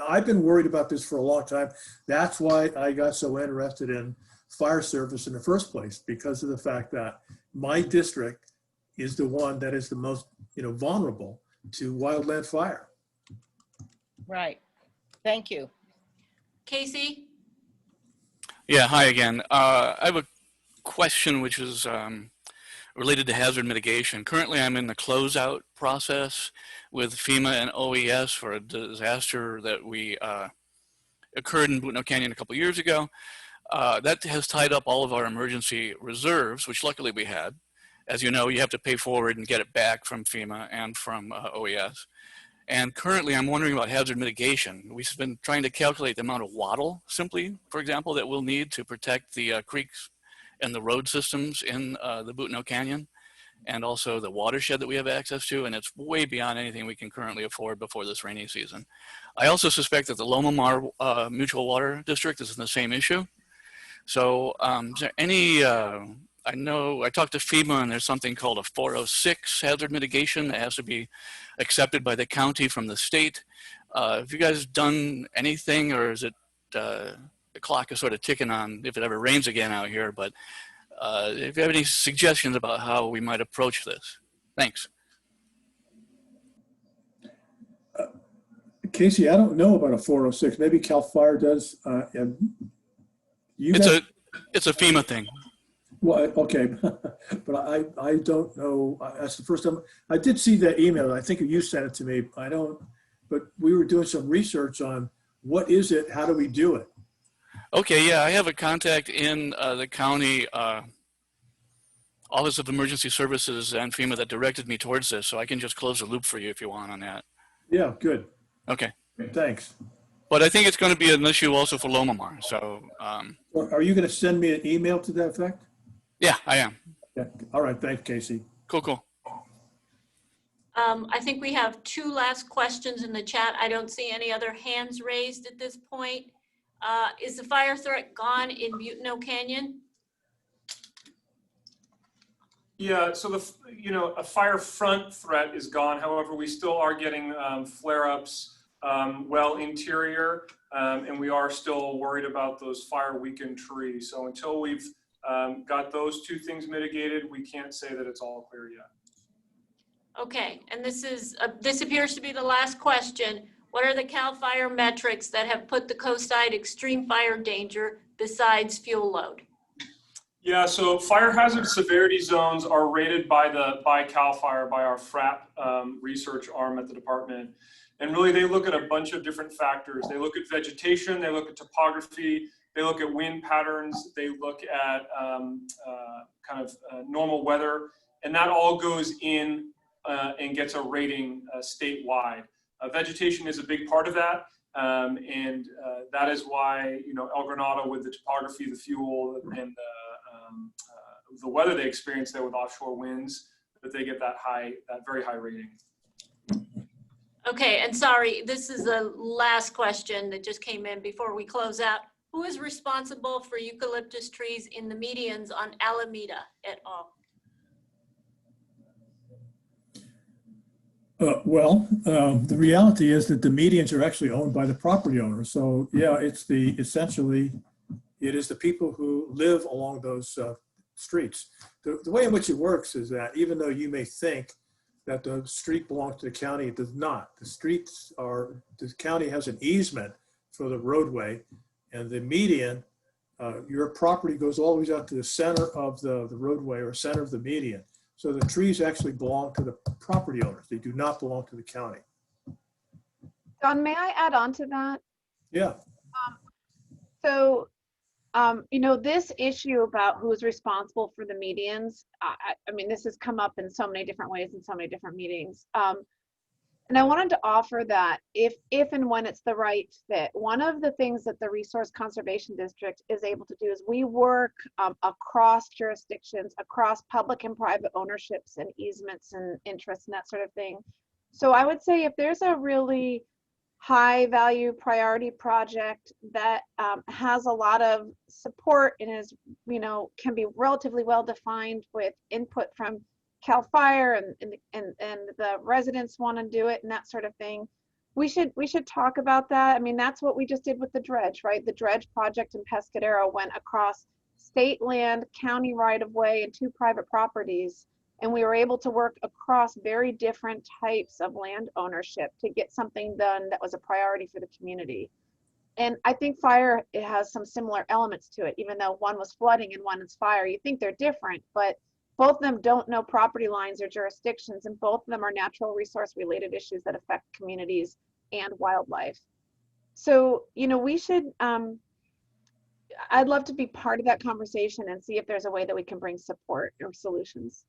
I've been worried about this for a long time. That's why I got so interested in fire service in the first place, because of the fact that my district is the one that is the most, vulnerable to wildland fire. Right. Thank you. Casey? Yeah, hi again. I have a question which is related to hazard mitigation. Currently, I'm in the closeout process with FEMA and OES for a disaster that we occurred in Butno Canyon a couple years ago. That has tied up all of our emergency reserves, which luckily we had. As you know, you have to pay forward and get it back from FEMA and from OES. And currently, I'm wondering about hazard mitigation. We've been trying to calculate the amount of wattle, simply, for example, that we'll need to protect the creeks and the road systems in the Butno Canyon, and also the watershed that we have access to, and it's way beyond anything we can currently afford before this rainy season. I also suspect that the Loma Mar Mutual Water District is in the same issue. So is there any, I know I talked to FEMA and there's something called a 406 hazard mitigation that has to be accepted by the county from the state. Have you guys done anything, or is it, the clock is sort of ticking on if it ever rains again out here, but if you have any suggestions about how we might approach this. Thanks. Casey, I don't know about a 406. Maybe CalFire does. It's a FEMA thing. Well, okay, but I don't know. That's the first time. I did see that email. I think you sent it to me. But we were doing some research on what is it, how do we do it? Okay, yeah, I have a contact in the county Office of Emergency Services and FEMA that directed me towards this, so I can just close the loop for you if you want on that. Yeah, good. Okay. Thanks. But I think it's going to be an issue also for Loma Mar. So, Are you going to send me an email to that effect? yeah, I am. Yeah. All right. Thanks, Casey. Cool. I think we have two last questions in the chat. I don't see any other hands raised at this point. Is the fire threat gone in Butno Canyon? Yeah, so a fire front threat is gone. However, we still are getting flare-ups well interior, and we are still worried about those fire weakened trees. So until we've got those two things mitigated, we can't say that it's all clear yet. Okay, and this appears to be the last question. What are the CalFire metrics that have put the Coastside extreme fire danger besides fuel load? Yeah, so fire hazard severity zones are rated by CalFire, by our FRAP research arm at the department. And really they look at a bunch of different factors. They look at vegetation, they look at topography, they look at wind patterns, they look at normal weather, and that all goes in and gets a rating statewide. Vegetation is a big part of that, and that is why El Granado, with the topography, the fuel, and the weather they experience there with offshore winds, that they get that very high rating. Okay, and sorry, this is the last question that just came in before we close out. Who is responsible for eucalyptus trees in the medians on Alameda et al.? The reality is that the medians are actually owned by the property owner. So yeah, essentially, it is the people who live along those streets. The way in which it works is that even though you may think that the street belongs to the county, it does not. The county has an easement for the roadway, and the median, your property goes all the way out to the center of the roadway or center of the median. So the trees actually belong to the property owners. They do not belong to the county. Don, may I add on to that? Yeah. So, this issue about who's responsible for the medians, I mean, this has come up in so many different ways in so many different meetings. And I wanted to offer that if and when it's the right fit, one of the things that the Resource Conservation District is able to do is we work across jurisdictions, across public and private ownerships and easements and interests and that sort of thing. So I would say if there's a really high value priority project that has a lot of support and is, can be relatively well defined with input from CalFire and the residents want to do it and that sort of thing, we should talk about that. I mean, that's what we just did with the dredge, right? The dredge project in Pescadero went across state land, county right of way, and 2 private properties. And we were able to work across very different types of land ownership to get something done that was a priority for the community. And I think fire, it has some similar elements to it, even though one was flooding and one is fire. You think they're different, but both of them don't know property lines or jurisdictions, and both of them are natural resource related issues that affect communities and wildlife. So, we should, I'd love to be part of that conversation and see if there's a way that we can bring support or solutions.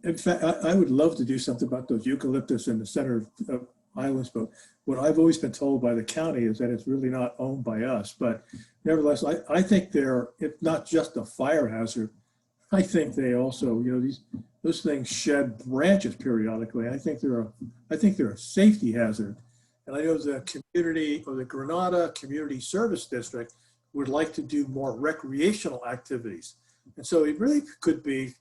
In fact, I would love to do something about those eucalyptus in the center of islands, but what I've always been told by the county is that it's really not owned by us. But nevertheless, I think it's not just a fire hazard. I think they also, those things shed branches periodically. I think they're a safety hazard. And I know the community, or the Granada Community Service District, would like to do more recreational activities. And so it really could be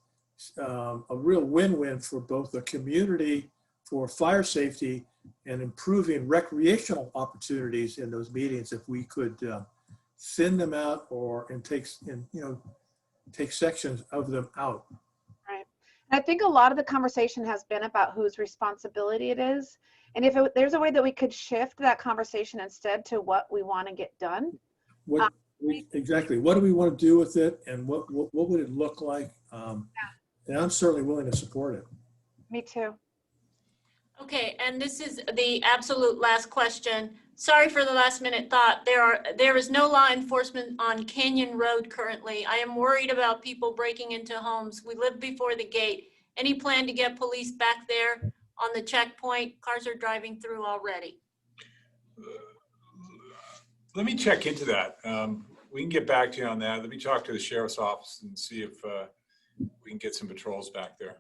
a real win-win for both the community for fire safety and improving recreational opportunities in those meetings if we could thin them out and take sections of them out. Right. And I think a lot of the conversation has been about whose responsibility it is. And if there's a way that we could shift that conversation instead to what we want to get done. Exactly. What do we want to do with it, and what would it look like? And I'm certainly willing to support it. Me too. Okay, and this is the absolute last question. Sorry for the last minute thought. There is no law enforcement on Canyon Road currently. I am worried about people breaking into homes. We live before the gate. Any plan to get police back there on the checkpoint? Cars are driving through already. Let me check into that. We can get back to you on that. Let me talk to the sheriff's office and see if we can get some patrols back there.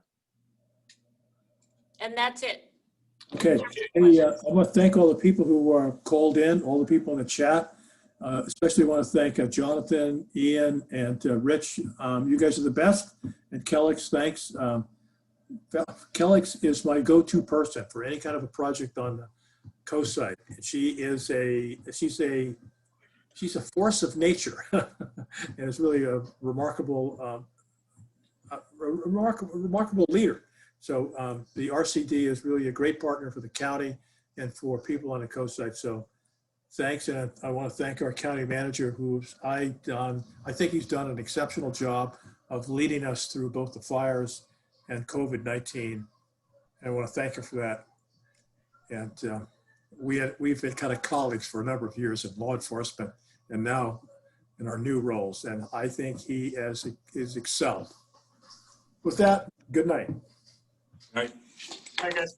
And that's it. Okay. Hey, I want to thank all the people who called in, all the people in the chat. Especially want to thank Jonathan, Ian, and Rich. You guys are the best. And Kellix, thanks. Kellix is my go-to person for any kind of a project on the Coastside. She's a force of nature, and it's really a remarkable leader. So the RCD is really a great partner for the county and for people on the Coastside. So thanks, and I want to thank our county manager, I think he's done an exceptional job of leading us through both the fires and COVID-19. And I want to thank her for that. And we've been kind of colleagues for a number of years in law enforcement, and now in our new roles. And I think he is excelled. With that, good night. Right. Hi, guys.